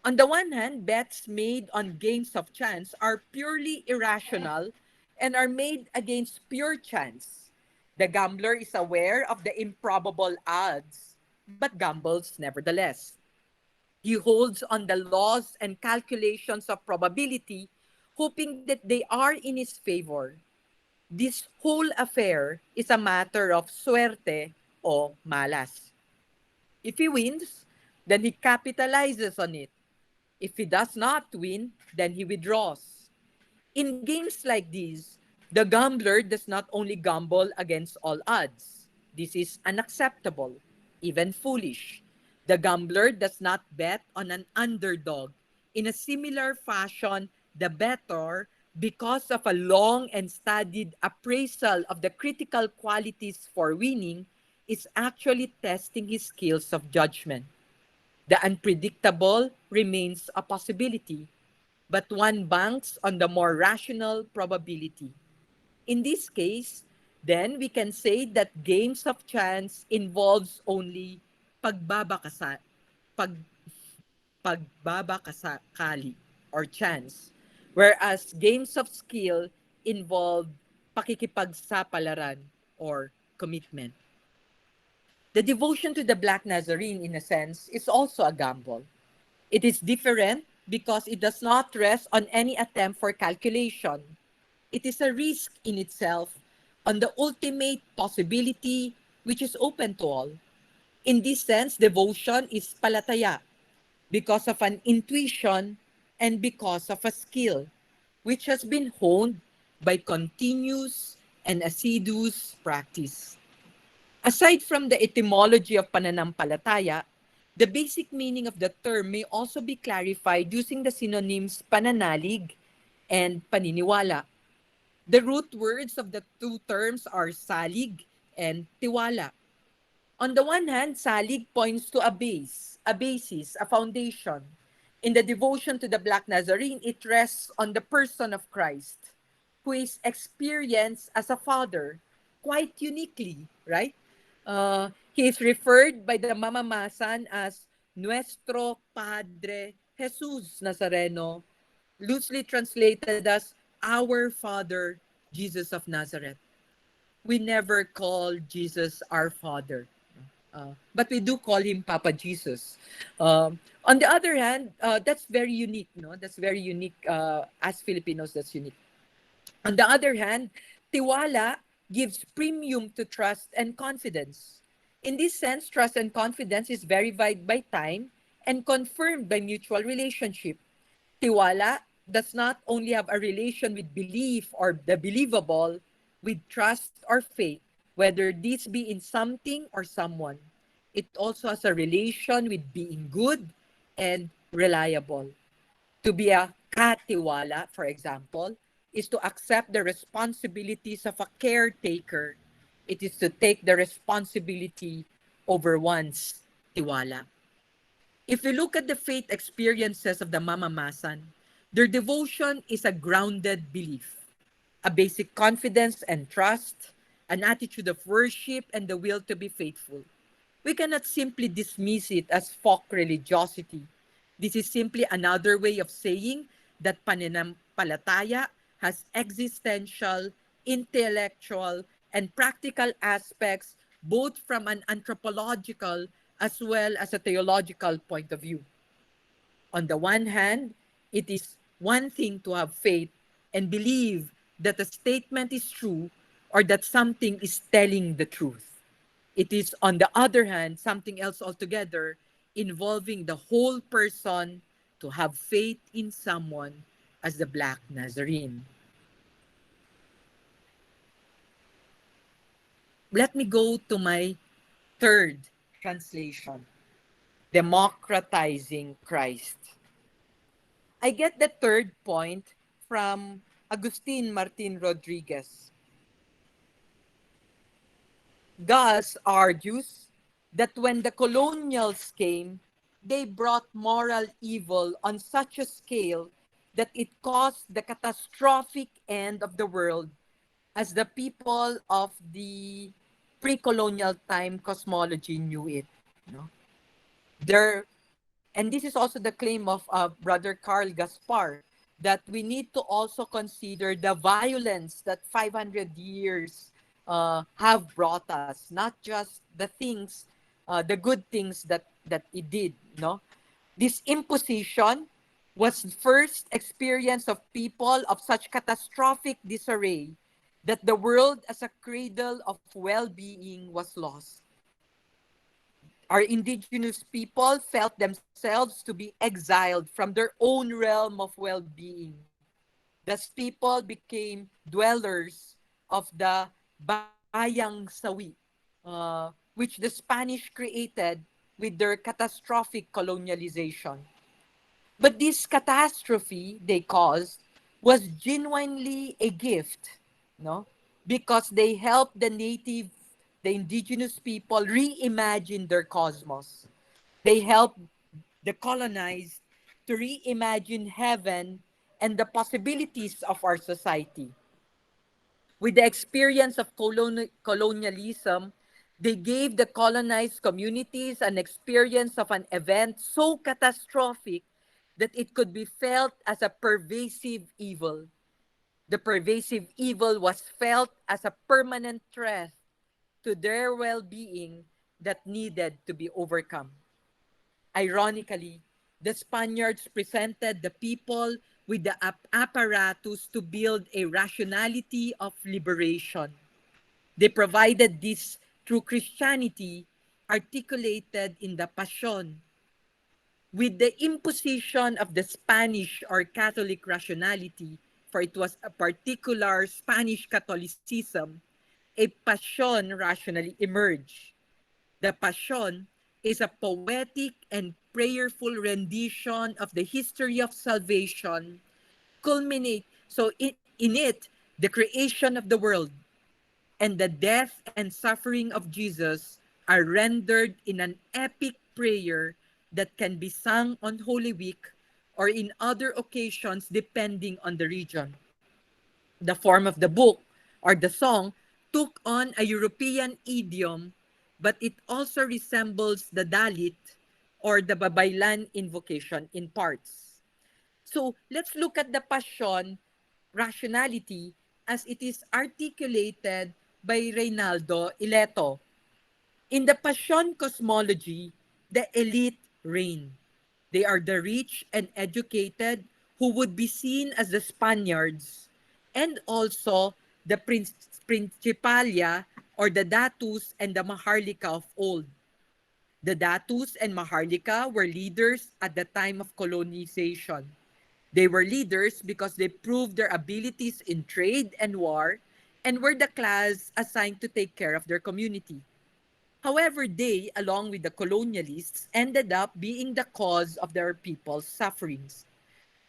On the one hand, bets made on games of chance are purely irrational and are made against pure chance. The gambler is aware of the improbable odds, but gambles nevertheless. He holds on the laws and calculations of probability, hoping that they are in his favor. This whole affair is a matter of suerte o malas. If he wins, then he capitalizes on it. If he does not win, then he withdraws. In games like these, the gambler does not only gamble against all odds. This is unacceptable, even foolish. The gambler does not bet on an underdog. In a similar fashion, the bettor, because of a long and studied appraisal of the critical qualities for winning, is actually testing his skills of judgment. The unpredictable remains a possibility, but one banks on the more rational probability. In this case, then we can say that games of chance involves only pagbabakasa, pag, pagbabakasakali or chance, whereas games of skill involve pakikipagsapalaran or commitment. The devotion to the Black Nazarene, in a sense, is also a gamble. It is different because it does not rest on any attempt for calculation. It is a risk in itself on the ultimate possibility which is open to all. In this sense, devotion is palataya because of an intuition and because of a skill which has been honed by continuous and assiduous practice. Aside from the etymology of pananampalataya, the basic meaning of the term may also be clarified using the synonyms pananalig and paniniwala. The root words of the two terms are salig and tiwala. On the one hand, salig points to a base, a basis, a foundation. In the devotion to the Black Nazarene, it rests on the person of Christ, who is experienced as a father, quite uniquely, right? He is referred by the mamamasan as Nuestro Padre Jesus Nazareno, loosely translated as Our Father Jesus of Nazareth. We never call Jesus our Father, but we do call him Papa Jesus. On the other hand, that's very unique. No, that's very unique. As Filipinos, that's unique. On the other hand, tiwala gives premium to trust and confidence. In this sense, trust and confidence is verified by time and confirmed by mutual relationship. Tiwala does not only have a relation with belief or the believable, with trust or faith, whether this be in something or someone. It also has a relation with being good and reliable. To be a katiwala, for example, is to accept the responsibilities of a caretaker. It is to take the responsibility over one's tiwala. If we look at the faith experiences of the mamamasan, their devotion is a grounded belief, a basic confidence and trust, an attitude of worship, and the will to be faithful. We cannot simply dismiss it as folk religiosity. This is simply another way of saying that pananampalataya has existential, intellectual, and practical aspects both from an anthropological as well as a theological point of view. On the one hand, it is one thing to have faith and believe that a statement is true or that something is telling the truth. It is, on the other hand, something else altogether, involving the whole person to have faith in someone as the Black Nazarene. Let me go to my third translation, democratizing Christ. I get the third point from Agustin Martin Rodriguez. Gus argues that when the colonials came, they brought moral evil on such a scale that it caused the catastrophic end of the world as the people of the pre-colonial time cosmology knew it. No? There, and this is also the claim of Brother Carl Gaspar, that we need to also consider the violence that 500 years have brought us, not just the things, the good things that it did. No, this imposition was first experience of people of such catastrophic disarray that the world as a cradle of well-being was lost. Our indigenous people felt themselves to be exiled from their own realm of well-being. Thus, people became dwellers of the bayang sawi, which the Spanish created with their catastrophic colonialization. But this catastrophe they caused was genuinely a gift, no? Because they helped the indigenous people reimagine their cosmos. They helped the colonized to reimagine heaven and the possibilities of our society. With the experience of colonialism, they gave the colonized communities an experience of an event so catastrophic that it could be felt as a pervasive evil. The pervasive evil was felt as a permanent threat to their well-being that needed to be overcome. Ironically, the Spaniards presented the people with the apparatus to build a rationality of liberation. They provided this through Christianity, articulated in the Passion. With the imposition of the Spanish or Catholic rationality, for it was a particular Spanish Catholicism, a Passion rationally emerged. The Passion is a poetic and prayerful rendition of the history of salvation, in it, the creation of the world and the death and suffering of Jesus are rendered in an epic prayer that can be sung on Holy Week or in other occasions depending on the region. The form of the book or the song took on a European idiom, but it also resembles the Dalit, or the Babaylan invocation in parts. So let's look at the passion rationality as it is articulated by Reynaldo Ileto. In the passion cosmology, the elite reign. They are the rich and educated who would be seen as the Spaniards, and also the Principalia or the Datus and the Maharlika of old. The Datus and Maharlika were leaders at the time of colonization. They were leaders because they proved their abilities in trade and war and were the class assigned to take care of their community. However, they, along with the colonialists, ended up being the cause of their people's sufferings.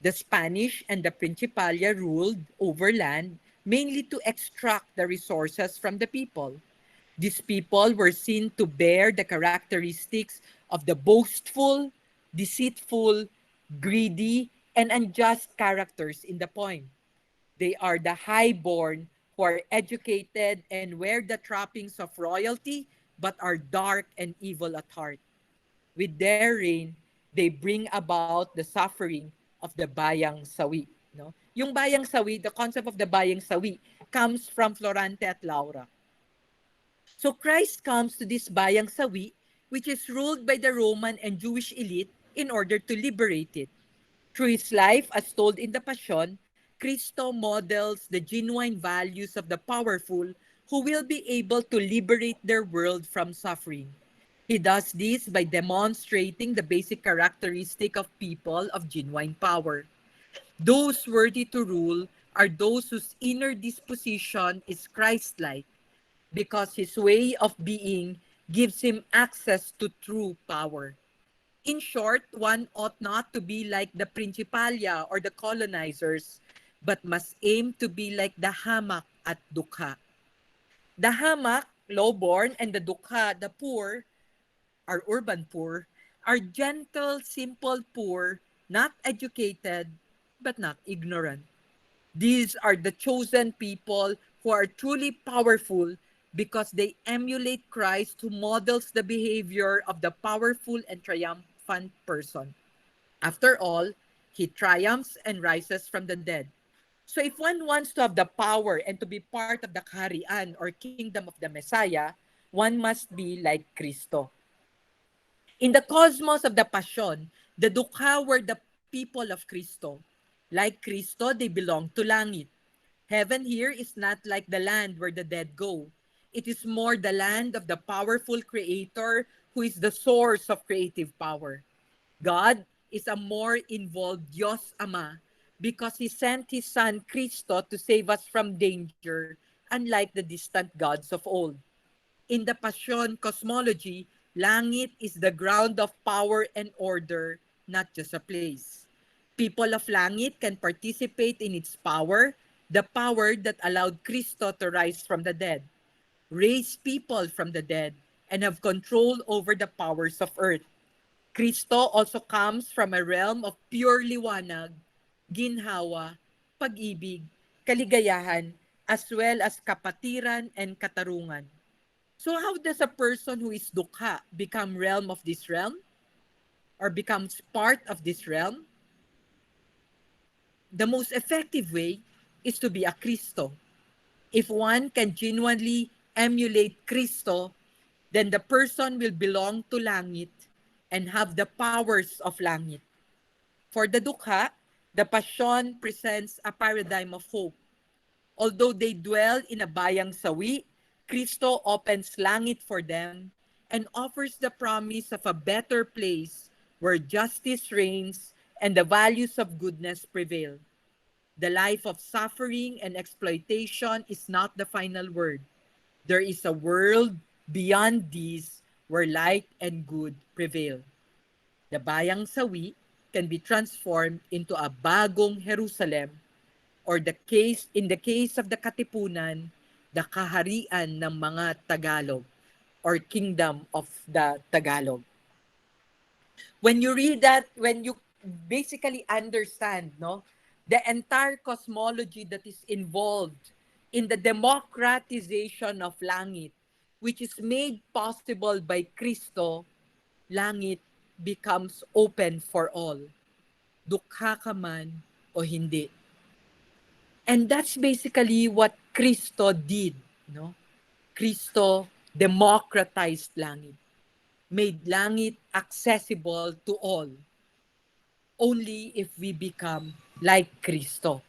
The Spanish and the Principalia ruled over land mainly to extract the resources from the people. These people were seen to bear the characteristics of the boastful, deceitful, greedy, and unjust characters in the poem. They are the highborn who are educated and wear the trappings of royalty but are dark and evil at heart. With their reign, they bring about the suffering of the bayang sawi. No? Yung bayang sawi, the concept of the bayang sawi comes from Florante at Laura. So Christ comes to this bayang sawi, which is ruled by the Roman and Jewish elite in order to liberate it. Through his life, as told in the Passion, Cristo models the genuine values of the powerful who will be able to liberate their world from suffering. He does this by demonstrating the basic characteristic of people of genuine power. Those worthy to rule are those whose inner disposition is Christ-like, because his way of being gives him access to true power. In short, one ought not to be like the Principalia or the colonizers, but must aim to be like the hamak at dukha. The hamak, low-born, and the dukha, the poor, our urban poor, are gentle, simple poor, not educated, but not ignorant. These are the chosen people who are truly powerful because they emulate Christ who models the behavior of the powerful and triumphant person. After all, he triumphs and rises from the dead. So if one wants to have the power and to be part of the kaharian or kingdom of the Messiah, one must be like Cristo. In the cosmos of the Passion, the Dukha were the people of Cristo. Like Cristo, they belong to langit. Heaven here is not like the land where the dead go. It is more the land of the powerful Creator who is the source of creative power. God is a more involved Diyos Ama because He sent His Son Cristo to save us from danger, unlike the distant gods of old. In the Passion cosmology, langit is the ground of power and order, not just a place. People of langit can participate in its power, the power that allowed Cristo to rise from the dead, raise people from the dead, and have control over the powers of earth. Cristo also comes from a realm of pure liwanag, ginhawa, pag-ibig, kaligayahan, as well as kapatiran and katarungan. So how does a person who is dukha become realm of this realm or becomes part of this realm? The most effective way is to be a Cristo. If one can genuinely emulate Cristo, then the person will belong to langit and have the powers of langit. For the dukha, the passion presents a paradigm of hope. Although they dwell in a bayang sawi, Cristo opens langit for them and offers the promise of a better place where justice reigns and the values of goodness prevail. The life of suffering and exploitation is not the final word. There is a world beyond these where light and good prevail. The bayang sawi can be transformed into a bagong Jerusalem, or in the case of the Katipunan, the kaharian ng mga Tagalog or kingdom of the Tagalog. When you read that, when you basically understand, no, the entire cosmology that is involved in the democratization of langit, which is made possible by Cristo, langit becomes open for all, dukha ka man o hindi. And that's basically what Cristo did, no? Cristo democratized langit, made langit accessible to all, only if we become like Cristo.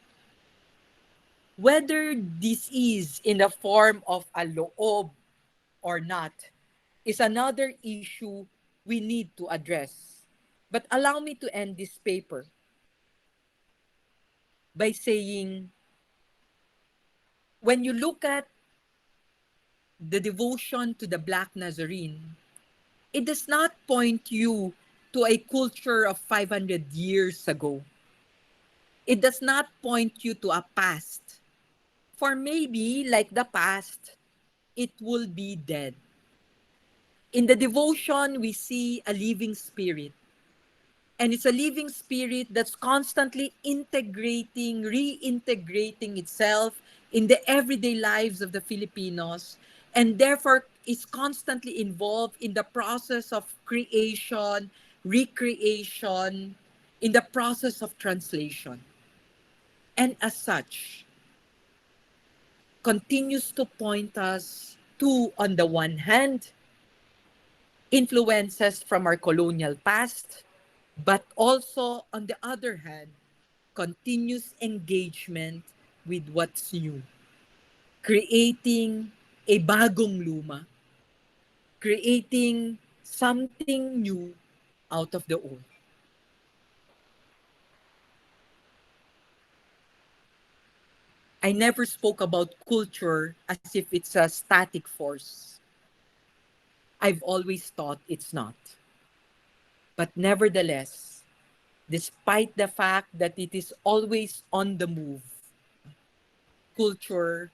Whether this is in the form of a loob or not is another issue we need to address. But allow me to end this paper by saying, when you look at the devotion to the Black Nazarene, it does not point you to a culture of 500 years ago. It does not point you to a past. For maybe, like the past, it will be dead. In the devotion, we see a living spirit. And it's a living spirit that's constantly integrating, reintegrating itself in the everyday lives of the Filipinos, and therefore is constantly involved in the process of creation, recreation, in the process of translation. And as such, continues to point us to, on the one hand, influences from our colonial past, but also, on the other hand, continuous engagement with what's new, creating a bagong luma, creating something new out of the old. I never spoke about culture as if it's a static force. I've always thought it's not. But nevertheless, despite the fact that it is always on the move, culture,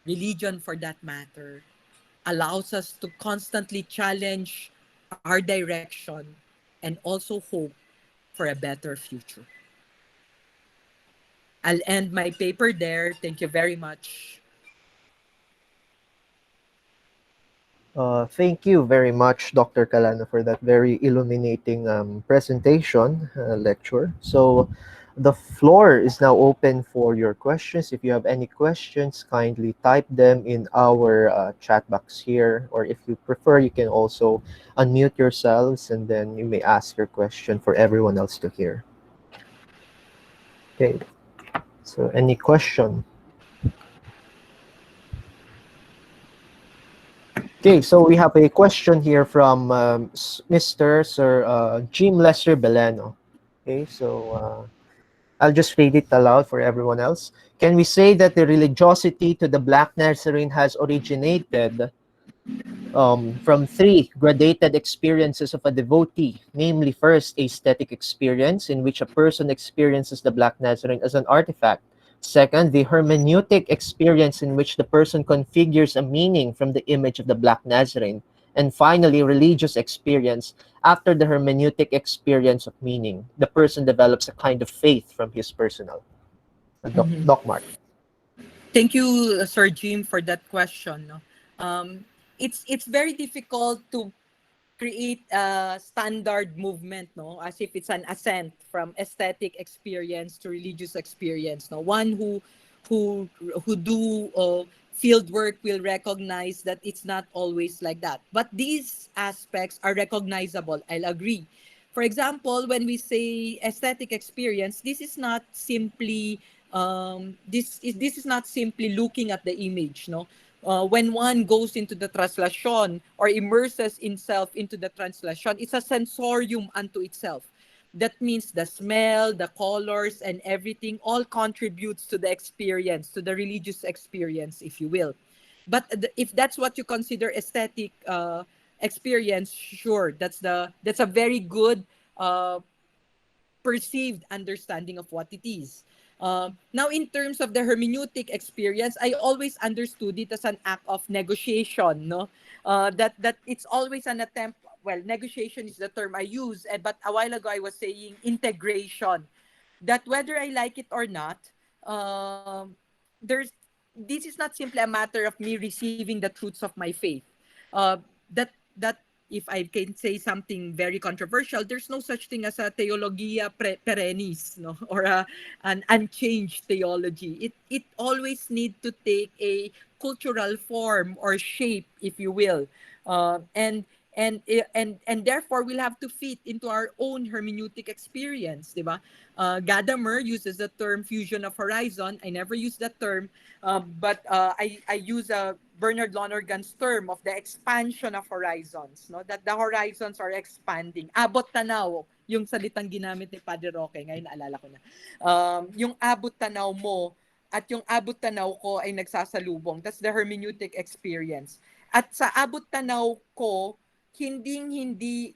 religion for that matter, allows us to constantly challenge our direction and also hope for a better future. I'll end my paper there. Thank you very much. Thank you very much, Dr. Calano, for that very illuminating presentation lecture. So the floor is now open for your questions. If you have any questions, kindly type them in our chat box here, or if you prefer, you can also unmute yourselves and then you may ask your question for everyone else to hear. Okay, so any question? Okay, so we have a question here from Mr. Sir Jim Lester Beleno. Okay, so I'll just read it aloud for everyone else. Can we say that the religiosity to the Black Nazarene has originated from three gradated experiences of a devotee, namely, first, a aesthetic experience in which a person experiences the Black Nazarene as an artifact. Second, the hermeneutic experience in which the person configures a meaning from the image of the Black Nazarene. And finally, religious experience. After the hermeneutic experience of meaning, the person develops a kind of faith from his personal. Mhm. Doc Mark. Thank you, Sir Jim, for that question. No? It's very difficult to create a standard movement, no, as if it's an ascent from aesthetic experience to religious experience. No, one who do field work will recognize that it's not always like that. But these aspects are recognizable. I'll agree. For example, when we say aesthetic experience, this is not simply this is not simply looking at the image, no. When one goes into the translation or immerses himself into the translation, it's a sensorium unto itself. That means the smell, the colors, and everything all contributes to the experience, to the religious experience, if you will. But if that's what you consider aesthetic experience, sure, that's a very good uh, perceived understanding of what it is. Now, in terms of the hermeneutic experience, I always understood it as an act of negotiation. No, that it's always an attempt. Well, negotiation is the term I use, but a while ago I was saying integration. That whether I like it or not, there's this is not simply a matter of me receiving the truths of my faith. Uh, that if I can say something very controversial, there's no such thing as a theologia perennis, no, or an unchanged theology. It always need to take a cultural form or shape, if you will, and therefore we'll have to fit into our own hermeneutic experience, di ba? Gadamer uses the term fusion of horizon. I never use that term, but I use Bernard Lonergan's term of the expansion of horizons, no? That the horizons are expanding. Abot tanaw, yung salitang ginamit ni Padre Roque, ngayon naalala ko na. Yung abot tanaw mo at yung abot tanaw ko ay nagsasalubong. That's the hermeneutic experience. At sa abot tanaw ko, hindi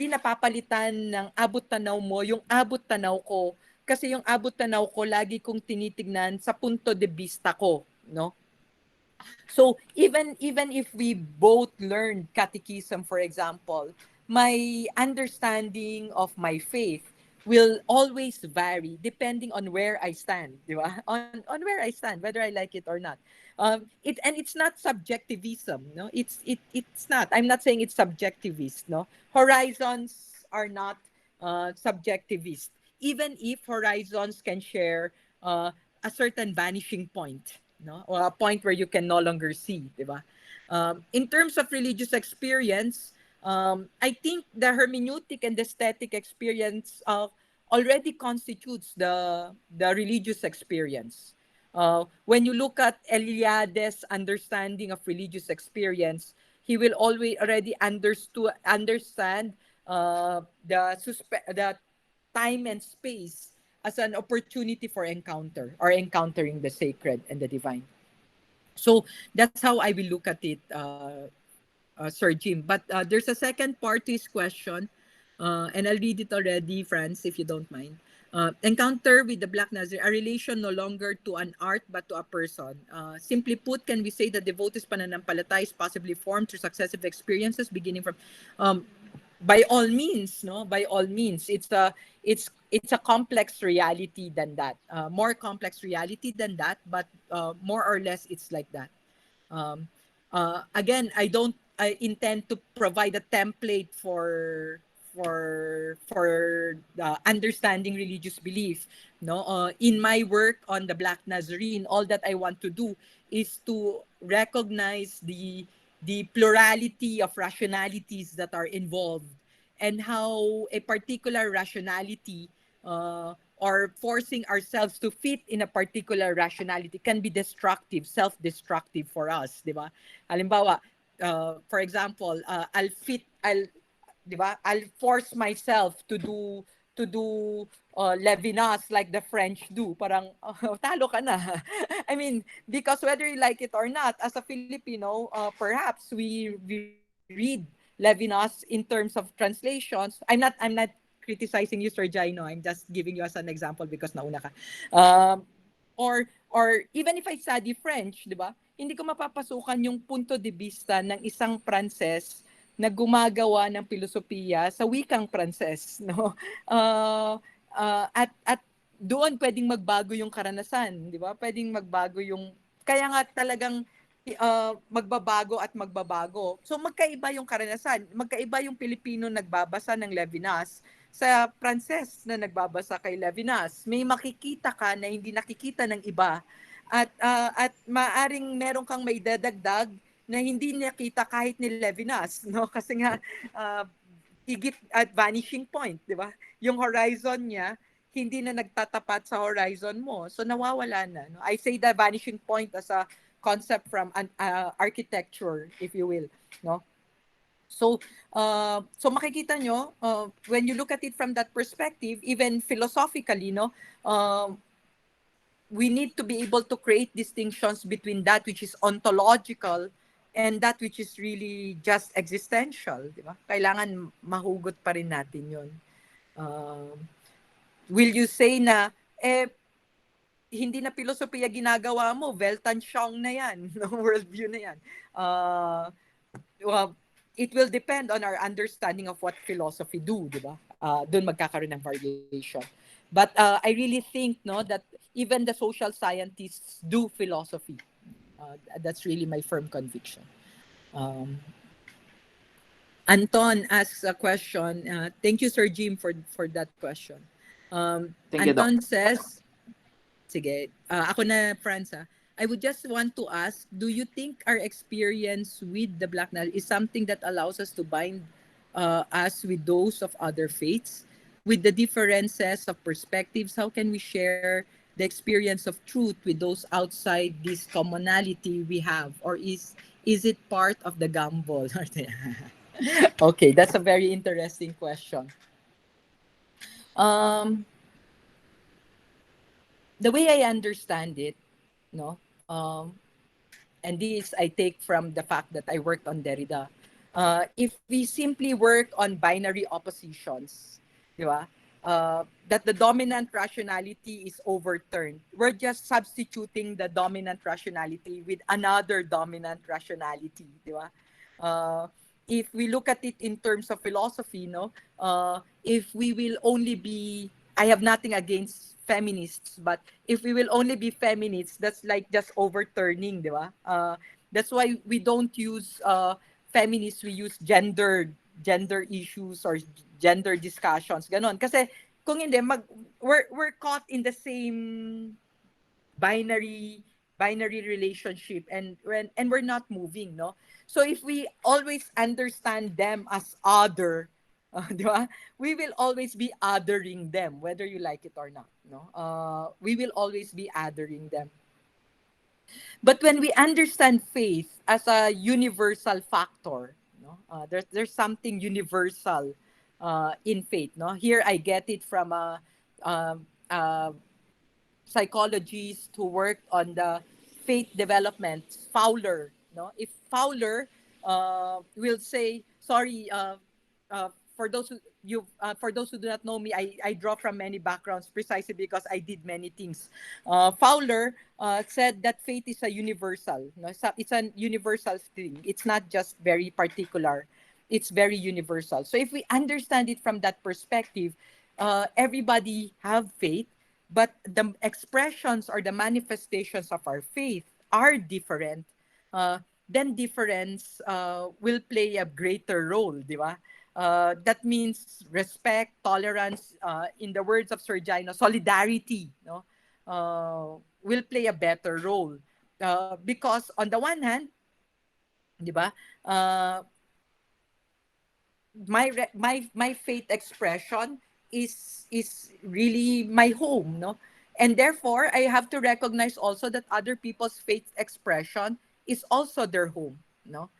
napapalitan ng abot tanaw mo yung abot tanaw ko, kasi yung abot tanaw ko lagi kong tinitignan sa punto de vista ko, no? So even if we both learned catechism, for example, my understanding of my faith will always vary depending on where I stand, di ba? On where I stand, whether I like it or not. It's not subjectivism, no? It's not. I'm not saying it's subjectivist, no? Horizons are not subjectivist, even if horizons can share a certain vanishing point, no, or a point where you can no longer see, di ba? In terms of religious experience, I think the hermeneutic and the aesthetic experience already constitutes the religious experience. When you look at Eliade's understanding of religious experience, he will always already understand the time and space as an opportunity for encounter or encountering the sacred and the divine. So that's how I will look at it, Sir Jim. But there's a second part to his question, and I'll read it already, Franz, if you don't mind. Encounter with the Black Nazarene, a relation no longer to an art but to a person. Simply put, can we say that devotees' pananampalataya is possibly formed through successive experiences beginning from... by all means, no, by all means, it's a complex reality than that, more complex reality than that, but more or less it's like that. um, Again, I intend to provide a template for understanding religious belief, no. In my work on the Black Nazarene, all that I want to do is to recognize the plurality of rationalities that are involved, and how a particular rationality, or forcing ourselves to fit in a particular rationality, can be destructive, self-destructive for us, di ba? Halimbawa, for example, di ba? I'll force myself to do Levinas like the French do. Parang talo ka na. I mean, because whether you like it or not, as a Filipino, perhaps we read Levinas in terms of translations. I'm not criticizing you, Sir Jayno. I'm just giving you as an example because nauna ka. Or even if I study French, di ba? Hindi ko mapapasukan yung punto de vista ng isang Pranses na gumagawa ng filosofiya sa wikang Pranses, no? At doon pwedeng magbago yung karanasan, di ba? Pwedeng magbago yung, kaya nga talagang magbabago at magbabago. So magkaiba yung karanasan, magkaiba yung Pilipino nagbabasa ng Levinas sa Pranses na nagbabasa kay Levinas. May makikita ka na hindi nakikita ng iba, at maaring meron kang may dadagdag na hindi nakita kahit ni Levinas, no? Kasi nga higit at vanishing point, di ba? Yung horizon niya hindi na nagtatapat sa horizon mo, so nawawala na, no? I say the vanishing point as a concept from architecture, if you will, no? So makikita nyo, when you look at it from that perspective, even philosophically, no, we need to be able to create distinctions between that which is ontological and that which is really just existential, di ba? Kailangan mahugot pa rin natin yun. Will you say na, hindi na filosofiya ginagawa mo, Weltanschauung na yan, no? Worldview na yan. Well, it will depend on our understanding of what philosophy do, di ba? Doon magkakaroon ng variation. But I really think, no, that even the social scientists do philosophy. That's really my firm conviction. Anton asks a question. Thank you, Sir Jim, for that question. Thank you, Doc. Anton says, sige, ako na, Franz. I would just want to ask, do you think our experience with the Black Nile is something that allows us to bind us with those of other faiths? With the differences of perspectives, how can we share the experience of truth with those outside this commonality we have? Or is it part of the gamble? Okay, that's a very interesting question. Um, the way I understand it, no, and this I take from the fact that I worked on Derrida. If we simply work on binary oppositions, di ba? That the dominant rationality is overturned. We're just substituting the dominant rationality with another dominant rationality, di ba? If we look at it in terms of philosophy, no, if we will only be, I have nothing against feminists, but if we will only be feminists, that's like just overturning, di ba? That's why we don't use feminists, we use gender issues or gender discussions, ganon. Kasi kung hindi, we're caught in the same binary relationship, and we're not moving, no. So if we always understand them as other, di ba? We will always be othering them whether you like it or not, no. We will always be othering them. But when we understand faith as a universal factor, no, there's something universal in faith, no. Here I get it from a psychologists who worked on the faith development, Fowler. No, if Fowler will say, sorry, for those who for those who do not know me, I draw from many backgrounds precisely because I did many things. Fowler said that faith is a universal. No, it's a universal thing. It's not just very particular. It's very universal. So if we understand it from that perspective, everybody have faith, but the expressions or the manifestations of our faith are different, then difference will play a greater role, di ba? That means respect, tolerance, in the words of Sir Jayno, solidarity, no, will play a better role. Because on the one hand, di ba, my faith expression is really my home, no, and therefore I have to recognize also that other people's faith expression is also their home, no.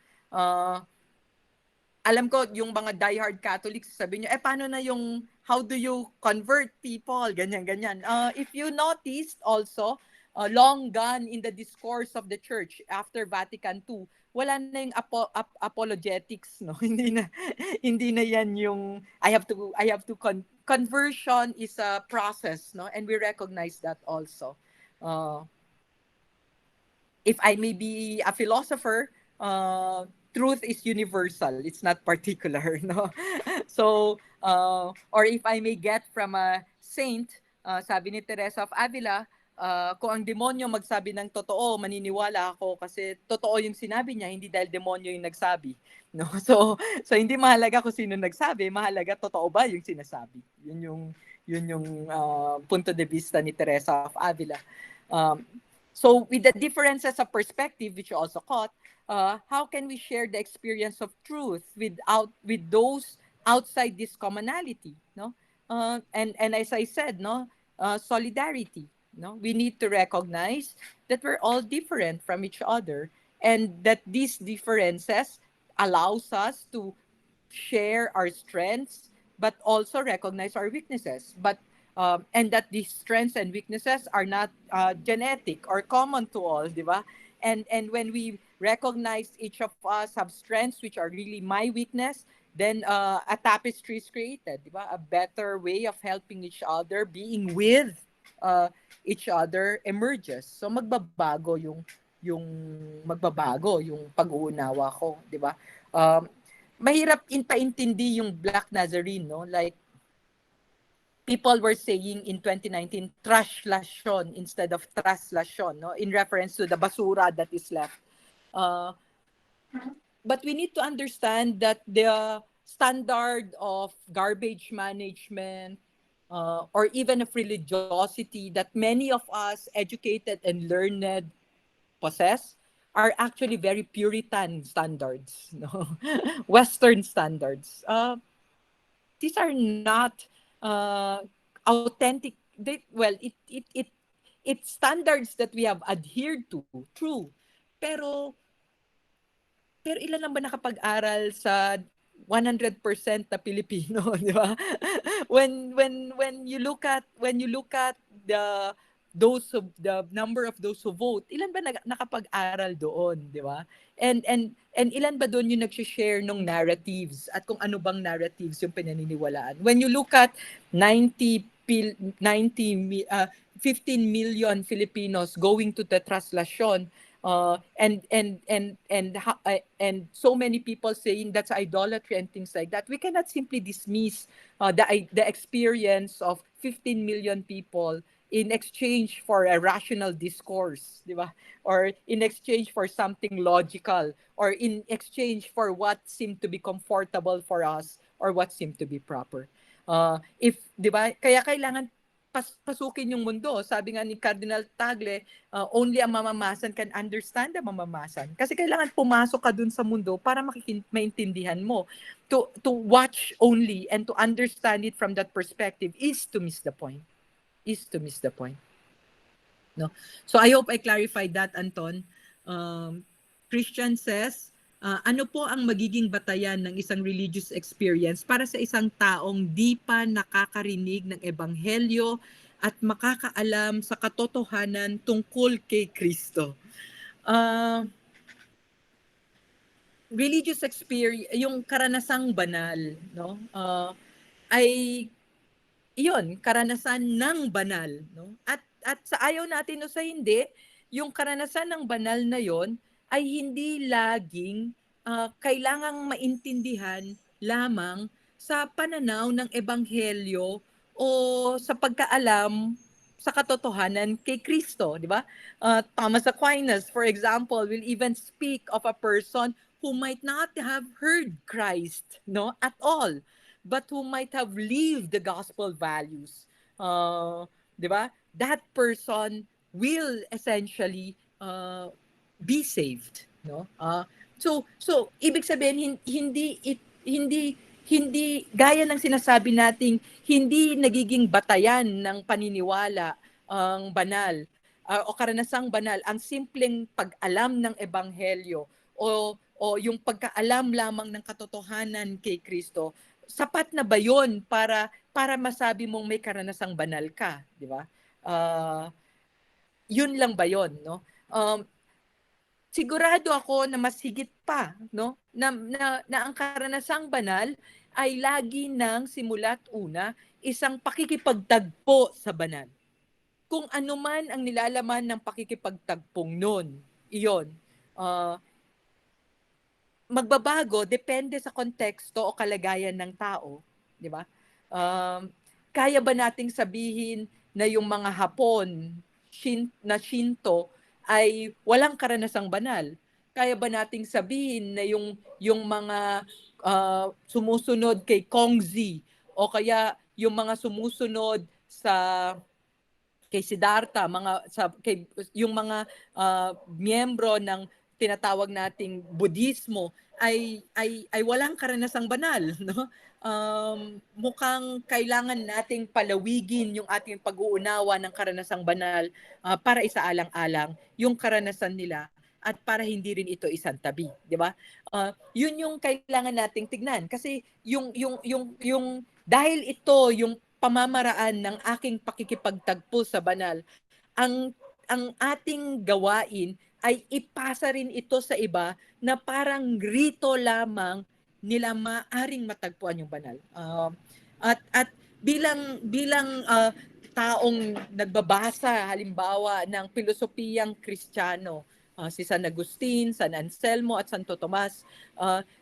Alam ko yung mga diehard Catholics sabi niyo, paano na yung how do you convert people, ganyan ganyan. If you noticed also, long gone in the discourse of the church after Vatican II, wala na yung apologetics, no. Hindi na yan yung conversion is a process, no, and we recognize that also. If I may be a philosopher, truth is universal. It's not particular, no? So, or if I may get from a saint, sabi ni Teresa of Avila, kung ang demonyo magsabi ng totoo, maniniwala ako kasi totoo yung sinabi niya, hindi dahil demonyo yung nagsabi, no? So hindi mahalaga kung sino nagsabi, mahalaga totoo ba yung sinasabi. Yun yung punto de vista ni Teresa of Avila. So with the differences of perspective, which you also caught, how can we share the experience of truth with those outside this commonality, no? And as I said, no, solidarity, no, we need to recognize that we're all different from each other, and that these differences allows us to share our strengths, but also recognize our weaknesses. But and that these strengths and weaknesses are not genetic or common to all, di ba? And when we recognize each of us have strengths which are really my weakness, then a tapestry is created, di ba? A better way of helping each other, being with each other emerges. So magbabago yung pag-uunawa ko, di ba? Mahirap paintindi yung Black Nazarene, no? Like, people were saying in 2019, trashlation instead of traslation, no? In reference to the basura that is left. but we need to understand that the standard of garbage management, or even of religiosity that many of us educated and learned possess are actually very Puritan standards, no? Western standards. These are not authentic. It's standards that we have adhered to, true. Pero ilan lang ba nakapag-aral sa 100% na Pilipino, di ba? When you look at the the number of those who vote, ilan ba nakapag-aral doon, di ba? And ilan ba doon yung nag-share ng narratives at kung ano bang narratives yung pinaniniwalaan. When you look at 15 million Filipinos going to the traslasyon, and so many people saying that's idolatry and things like that, we cannot simply dismiss the experience of 15 million people in exchange for a rational discourse, di ba? Or in exchange for something logical, or in exchange for what seemed to be comfortable for us, or what seemed to be proper. If, di ba? Kaya kailangan pasukin yung mundo. Sabi nga ni Cardinal Tagle, only ang mamamasan can understand the mamamasan. Kasi kailangan pumasok ka dun sa mundo para maintindihan mo. To watch only and to understand it from that perspective is to miss the point. No? So I hope I clarified that, Anton. Christian says, ano po ang magiging batayan ng isang religious experience para sa isang taong di pa nakakarinig ng ebanghelyo at makakaalam sa katotohanan tungkol kay Kristo? Religious experience, yung karanasang banal, no? Ay iyon, karanasan ng banal, no? At sa ayaw natin o sa hindi, yung karanasan ng banal na yon ay hindi laging kailangang maintindihan lamang sa pananaw ng ebanghelyo o sa pagkaalam sa katotohanan kay Kristo, di ba? Thomas Aquinas, for example, will even speak of a person who might not have heard Christ, no, at all, but who might have lived the gospel values. Di ba? That person will essentially be saved, no? So ibig sabihin hindi gaya ng sinasabi nating hindi nagiging batayan ng paniniwala ang banal o karanasang banal ang simpleng pag-alam ng ebanghelyo o yung pagkaalam lamang ng katotohanan kay Kristo. Sapat na ba 'yon para masabi mong may karanasang banal ka, di ba? Yun lang ba 'yon, no? Sigurado ako na mas higit pa, no? Na ang karanasang banal ay lagi nang simula't una isang pakikipagtagpo sa banal. Kung ano man ang nilalaman ng pakikipagtagpong noon, iyon. Magbabago depende sa konteksto o kalagayan ng tao, di ba? Kaya ba nating sabihin na yung mga Hapon na Shinto ay walang karanasang banal? Kaya ba nating sabihin na yung mga sumusunod kay Kongzi o kaya yung mga sumusunod kay Siddhartha, yung mga miyembro ng tinatawag nating Budismo ay walang karanasang banal, no? Mukhang kailangan nating palawigin yung ating pag-uunawa ng karanasang banal para isaalang-alang yung karanasan nila at para hindi rin ito isang tabi, di ba? Yun yung kailangan nating tignan kasi yung dahil ito yung pamamaraan ng aking pakikipagtagpo sa banal, ang ating gawain ay ipasa rin ito sa iba na parang rito lamang nila maaring matagpuan yung banal. At bilang taong nagbabasa halimbawa ng pilosopiyang Kristiyano, si San Agustin, San Anselmo at Santo Tomas,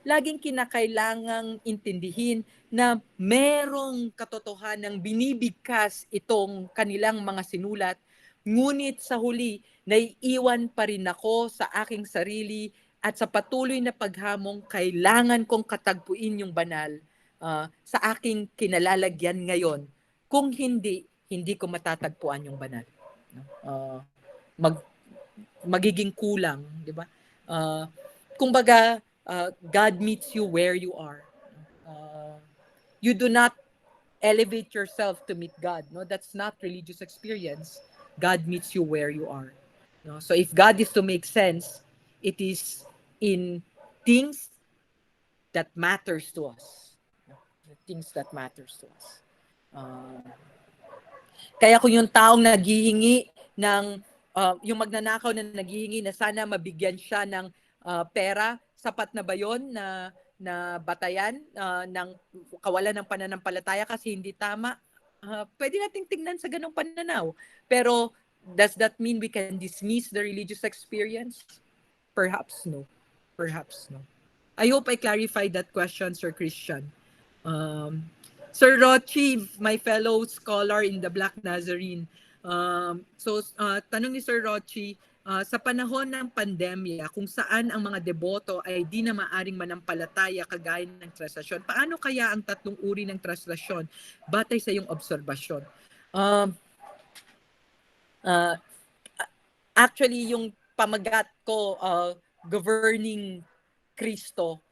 laging kinakailangang intindihin na merong katotohanang binibigkas itong kanilang mga sinulat, ngunit sa huli, naiiwan pa rin ako sa aking sarili at sa patuloy na paghamong, kailangan kong katagpuin yung banal sa aking kinalalagyan ngayon. Kung hindi, hindi ko matatagpuan yung banal. Magiging kulang, di ba? Kumbaga, God meets you where you are. You do not elevate yourself to meet God. No, that's not religious experience. God meets you where you are. No? So if God is to make sense, it is in things that matters to us. The things that matters to us. Kaya kung yung taong naghihingi ng, yung magnanakaw na naghihingi na sana mabigyan siya ng pera, sapat na ba yun na batayan ng kawalan ng pananampalataya kasi hindi tama? Pwede nating tingnan sa ganong pananaw. Pero does that mean we can dismiss the religious experience? Perhaps no. Perhaps no. I hope I clarified that question, Sir Christian. Sir Rochi, my fellow scholar in the Black Nazarene. Tanong ni Sir Rochi, sa panahon ng pandemya, kung saan ang mga deboto ay di na maaring manampalataya kagaya ng translasyon, paano kaya ang tatlong uri ng translasyon batay sa iyong obserbasyon? Actually, yung pamagat ko, governing Kristo,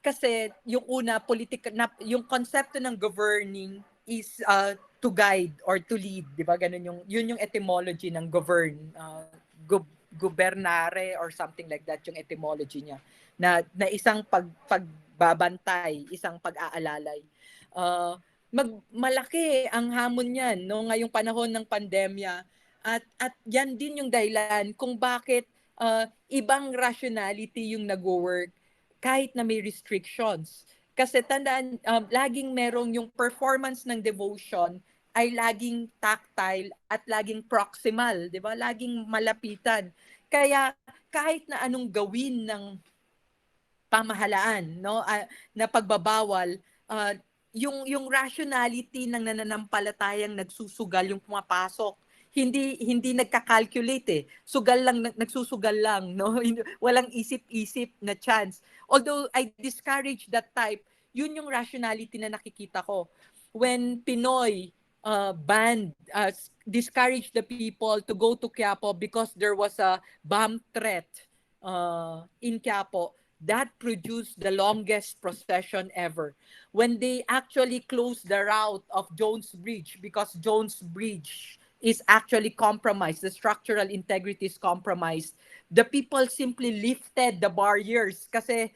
kasi yung una, yung konsepto ng governing is to guide or to lead, di ba? Ganun yun yung etymology ng govern, gubernare or something like that, yung etymology niya. Na isang pagbabantay, isang pag-aalalay. Malaki ang hamon niyan no ngayong panahon ng pandemya, at yan din yung dahilan kung bakit ibang rationality yung nag-work kahit na may restrictions. Kasi tandaan, laging merong yung performance ng devotion ay laging tactile at laging proximal, di ba? Laging malapitan. Kaya kahit na anong gawin ng pamahalaan, no, na pagbabawal, yung rationality ng nananampalatayang nagsusugal yung pumapasok, hindi nagka-calculate eh. Sugal lang, nagsusugal lang, no? Walang isip-isip na chance. Although I discourage that type, yun yung rationality na nakikita ko. When Pinoy banned, discouraged the people to go to Quiapo because there was a bomb threat in Quiapo, that produced the longest procession ever. When they actually closed the route of Jones Bridge because Jones Bridge is actually compromised, the structural integrity is compromised, the people simply lifted the barriers kasi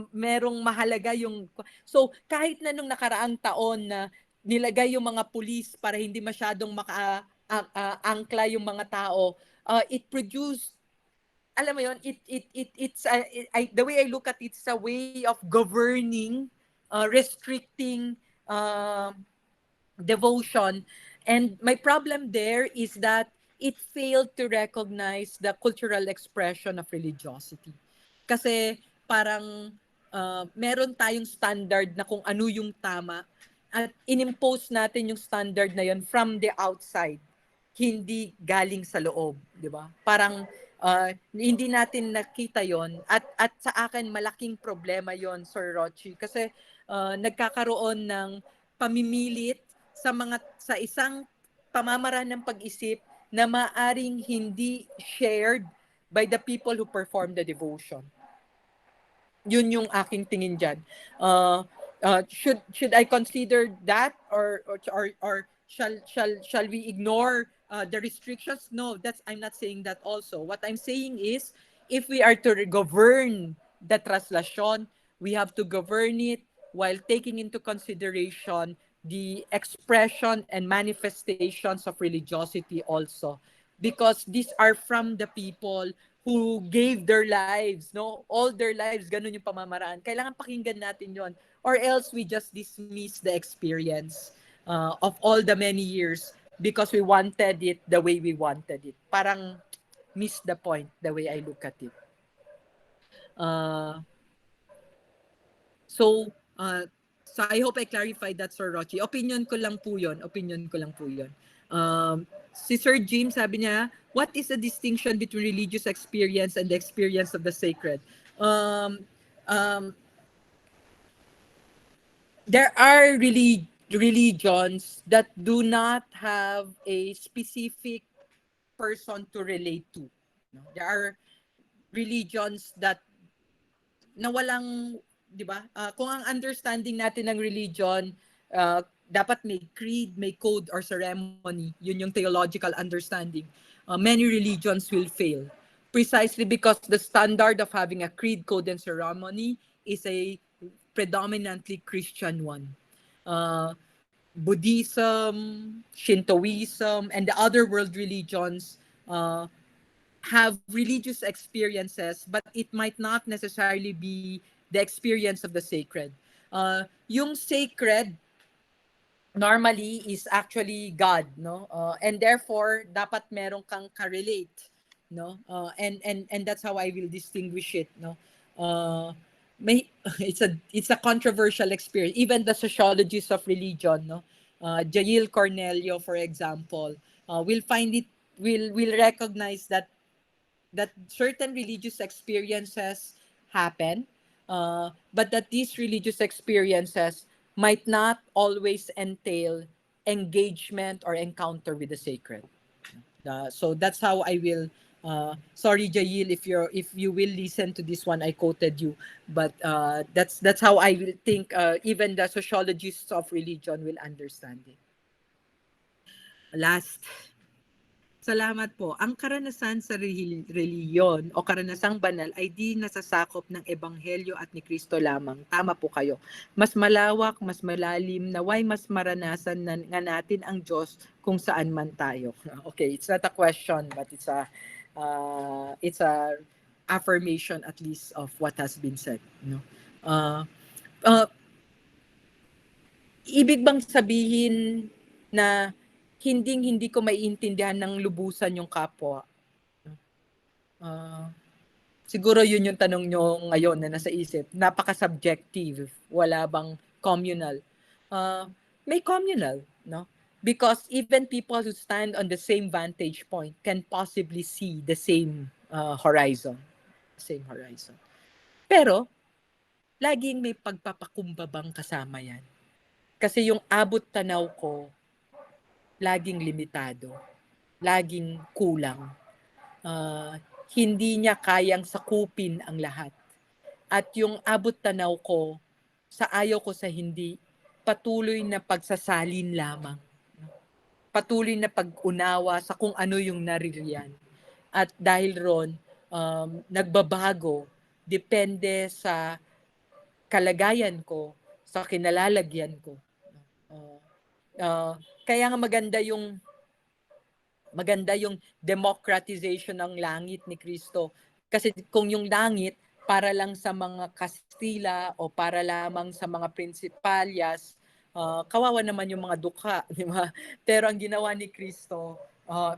merong mahalaga yung... So kahit na nung nakaraang taon na nilagay yung mga pulis para hindi masyadong angkla yung mga tao, it produced, alam mo yon, the way I look at it, it's a way of governing, restricting devotion. And my problem there is that it failed to recognize the cultural expression of religiosity. Kasi parang meron tayong standard na kung ano yung tama, at inimpose natin yung standard na yon from the outside, hindi galing sa loob, di ba? Parang hindi natin nakita yon, at sa akin malaking problema yon, Sir Rochi, kasi nagkakaroon ng pamimilit sa isang pamamaraan ng pag-isip na maaring hindi shared by the people who perform the devotion. Yun yung aking tingin dyan. Should I consider that, or shall we ignore the restrictions? No, I'm not saying that also. What I'm saying is, if we are to govern the translation, we have to govern it while taking into consideration the expression and manifestations of religiosity also, because these are from the people who gave their lives, no? All their lives, ganun yung pamamaraan. Kailangan pakinggan natin yon, or else we just dismiss the experience of all the many years because we wanted it the way we wanted it. Parang miss the point the way I look at it. So I hope I clarified that, Sir Rochi. Opinion ko lang po yun. Si Sir Jim, sabi niya, what is the distinction between religious experience and the experience of the sacred? Um, um, there are really religions that do not have a specific person to relate to. No? There are religions that na walang, 'di ba? Kung ang understanding natin ng religion, dapat may creed, may code or ceremony, yun yung theological understanding. Many religions will fail precisely because the standard of having a creed, code, and ceremony is a predominantly Christian one. Buddhism, Shintoism, and the other world religions have religious experiences, but it might not necessarily be the experience of the sacred. Yung sacred normally is actually God, no? And therefore, dapat meron kang ka-relate, no? And that's how I will distinguish it, no? May it's a controversial experience. Even the sociologists of religion, no? Jail Cornelio, for example, will find it will recognize that certain religious experiences happen, but that these religious experiences might not always entail engagement or encounter with the sacred. So that's how I will. Sorry, Jail, if you will listen to this one, I quoted you, but that's how I will think. Even the sociologists of religion will understand it. Last. Salamat po. Ang karanasan sa reliyon o karanasang banal ay di nasasakop ng Ebanghelyo at ni Kristo lamang. Tama po kayo. Mas malawak, mas malalim, naway mas maranasan nga natin ang Diyos kung saan man tayo. Okay, it's not a question, but it's a affirmation at least of what has been said. No? Ibig bang sabihin na hindi ko maiintindihan ng lubusan yung kapwa? Siguro yun yung tanong nyo ngayon na nasa isip. Napaka-subjective. Wala bang communal? May communal, no? Because even people who stand on the same vantage point can possibly see the same horizon. Same horizon. Pero, laging may pagpapakumbabang kasama yan. Kasi yung abot tanaw ko, laging limitado, laging kulang. Hindi niya kayang sakupin ang lahat. At yung abot tanaw ko, sa ayaw ko sa hindi, patuloy na pagsasalin lamang. Patuloy na pag-unawa sa kung ano yung naririyan. At dahil ron, nagbabago, depende sa kalagayan ko, sa kinalalagyan ko. Kaya nga maganda yung democratization ng langit ni Kristo. Kasi kung yung langit para lang sa mga Kastila o para lamang sa mga prinsipalyas, kawawa naman yung mga dukha, di ba? Pero ang ginawa ni Kristo,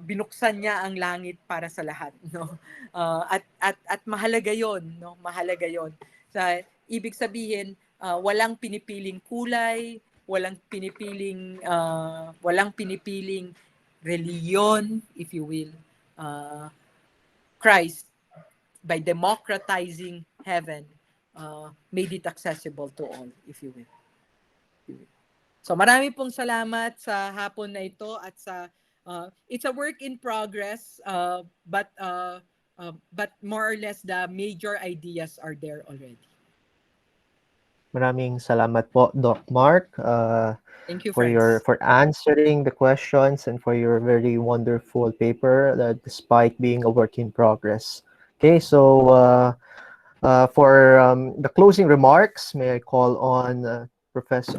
binuksan niya ang langit para sa lahat, no? At mahalaga 'yon, no? Mahalaga 'yon. Ibig sabihin, walang pinipiling kulay, walang pinipiling reliyon, if you will. Christ, by democratizing heaven, made it accessible to all, if you will. So marami pong salamat sa hapon na ito at sa it's a work in progress, but more or less the major ideas are there already. Maraming salamat po, Doc Mark, Thank you, for answering the questions and for your very wonderful paper, despite being a work in progress. Okay, so for the closing remarks, may I call on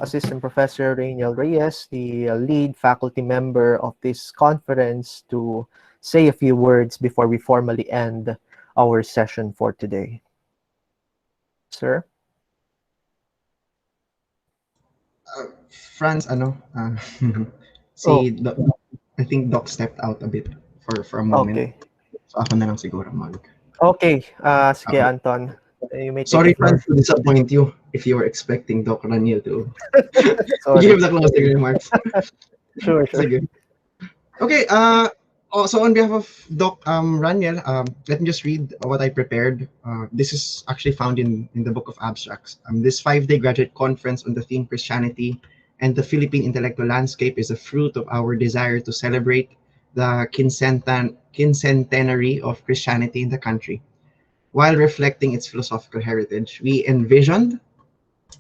Assistant Professor Rainiel Reyes, the lead faculty member of this conference, to say a few words before we formally end our session for today. Sir? Franz, I think Doc stepped out a bit for a moment. Okay. So ako na lang siguro mag. Okay. Sige, Anton. You may Sorry, Franz, to disappoint you if you were expecting Doc Raniel to give the closing remarks. Sure. Sige. Okay, So on behalf of Doc Raniel, let me just read what I prepared. This is actually found in the book of abstracts. This 5-day graduate conference on the theme Christianity and the Philippine intellectual landscape is a fruit of our desire to celebrate the quincentenary of Christianity in the country. While reflecting its philosophical heritage, we envisioned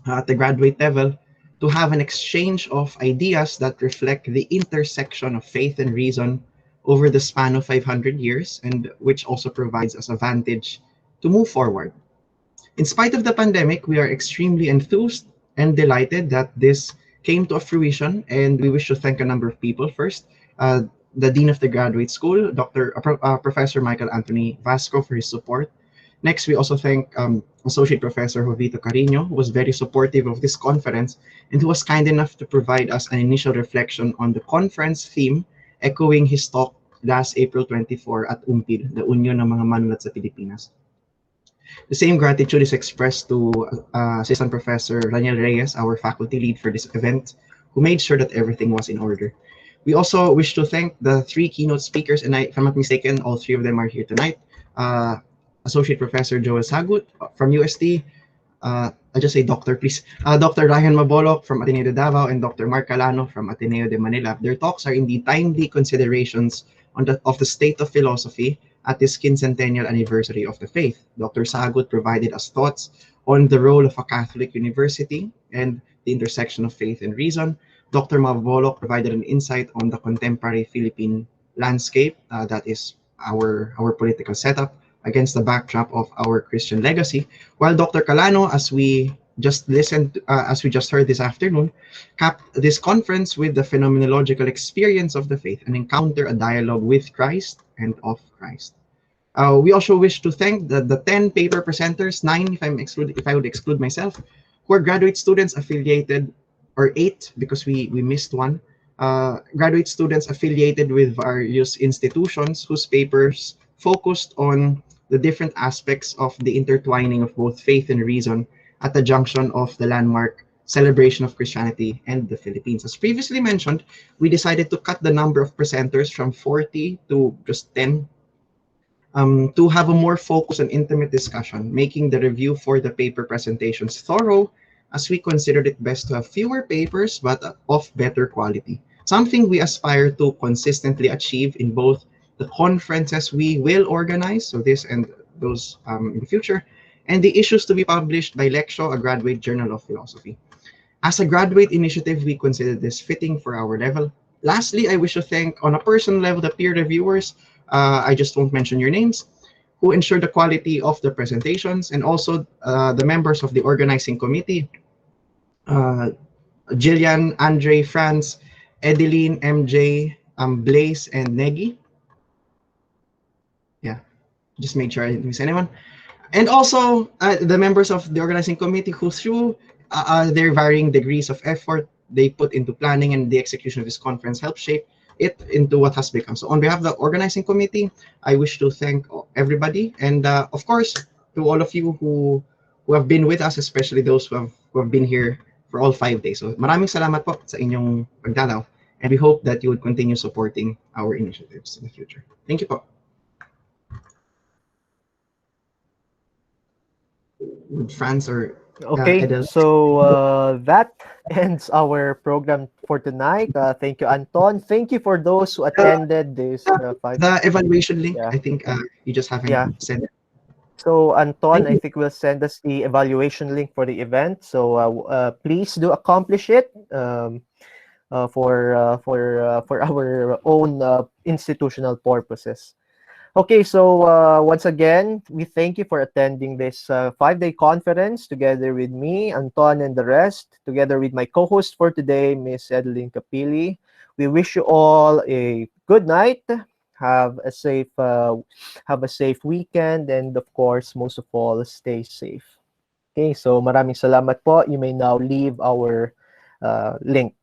at the graduate level to have an exchange of ideas that reflect the intersection of faith and reason over the span of 500 years, and which also provides us a vantage to move forward. In spite of the pandemic, we are extremely enthused and delighted that this came to a fruition, and we wish to thank a number of people. First, the Dean of the Graduate School, Professor Michael Anthony Vasco, for his support. Next, we also thank Associate Professor Jovito Carino, who was very supportive of this conference and who was kind enough to provide us an initial reflection on the conference theme, echoing his talk last April 24 at UMPIL, the Union ng mga Manunulat sa Pilipinas. The same gratitude is expressed to Assistant Professor Daniel Reyes, our faculty lead for this event, who made sure that everything was in order. We also wish to thank the 3 keynote speakers, and if I'm not mistaken, all 3 of them are here tonight. Associate Professor Joel Sagut from UST. I just say doctor, please. Dr. Ryan Mabolok from Ateneo de Davao and Dr. Mark Calano from Ateneo de Manila. Their talks are indeed timely considerations of the state of philosophy at this quincentennial anniversary of the faith. Dr. Sagut provided us thoughts on the role of a Catholic university and the intersection of faith and reason. Dr. Mabolok provided an insight on the contemporary Philippine landscape, that is our political setup, against the backdrop of our Christian legacy, while Dr. Calano, as we just heard this afternoon, capped this conference with the phenomenological experience of the faith, an encounter, a dialogue with Christ and of Christ. We also wish to thank the 10 paper presenters, 9 if I would exclude myself, who are graduate students affiliated, or 8 because we missed one, graduate students affiliated with various institutions whose papers focused on the different aspects of the intertwining of both faith and reason at the junction of the landmark celebration of Christianity and the Philippines. As previously mentioned, we decided to cut the number of presenters from 40 to just 10 to have a more focused and intimate discussion, making the review for the paper presentations thorough, as we considered it best to have fewer papers but of better quality. Something we aspire to consistently achieve in both the conferences we will organize, so this and those in the future, and the issues to be published by Lectio, a graduate journal of philosophy. As a graduate initiative, we consider this fitting for our level. Lastly, I wish to thank, on a personal level, the peer reviewers, I just won't mention your names, who ensure the quality of the presentations, and also the members of the organizing committee, Jillian, Andre, Franz, Edeline, MJ, Blaze, and Negi. Yeah, just make sure I didn't miss anyone. And also the members of the organizing committee who, through their varying degrees of effort they put into planning and the execution of this conference, help shape it into what has become. So on behalf of the organizing committee, I wish to thank everybody, and of course to all of you who have been with us, especially those who have been here for all 5 days. So maraming salamat po sa inyong pagdalaw, and we hope that you would continue supporting our initiatives in the future. Thank you po. Would Franz or Okay, Edel? so that ends our program for tonight. Thank you, Anton. Thank you for those who attended this The evaluation link, Yeah. I think you just haven't sent it. So Anton, Thank I you. think will send us the evaluation link for the event. So please do accomplish it for our own institutional purposes. Okay, so once again, we thank you for attending this 5-day conference together with me, Anton, and the rest, together with my co-host for today, Miss Edeline Capili. We wish you all a good night. Have a safe weekend, and of course, most of all, stay safe. Okay, so maraming salamat po. You may now leave our link.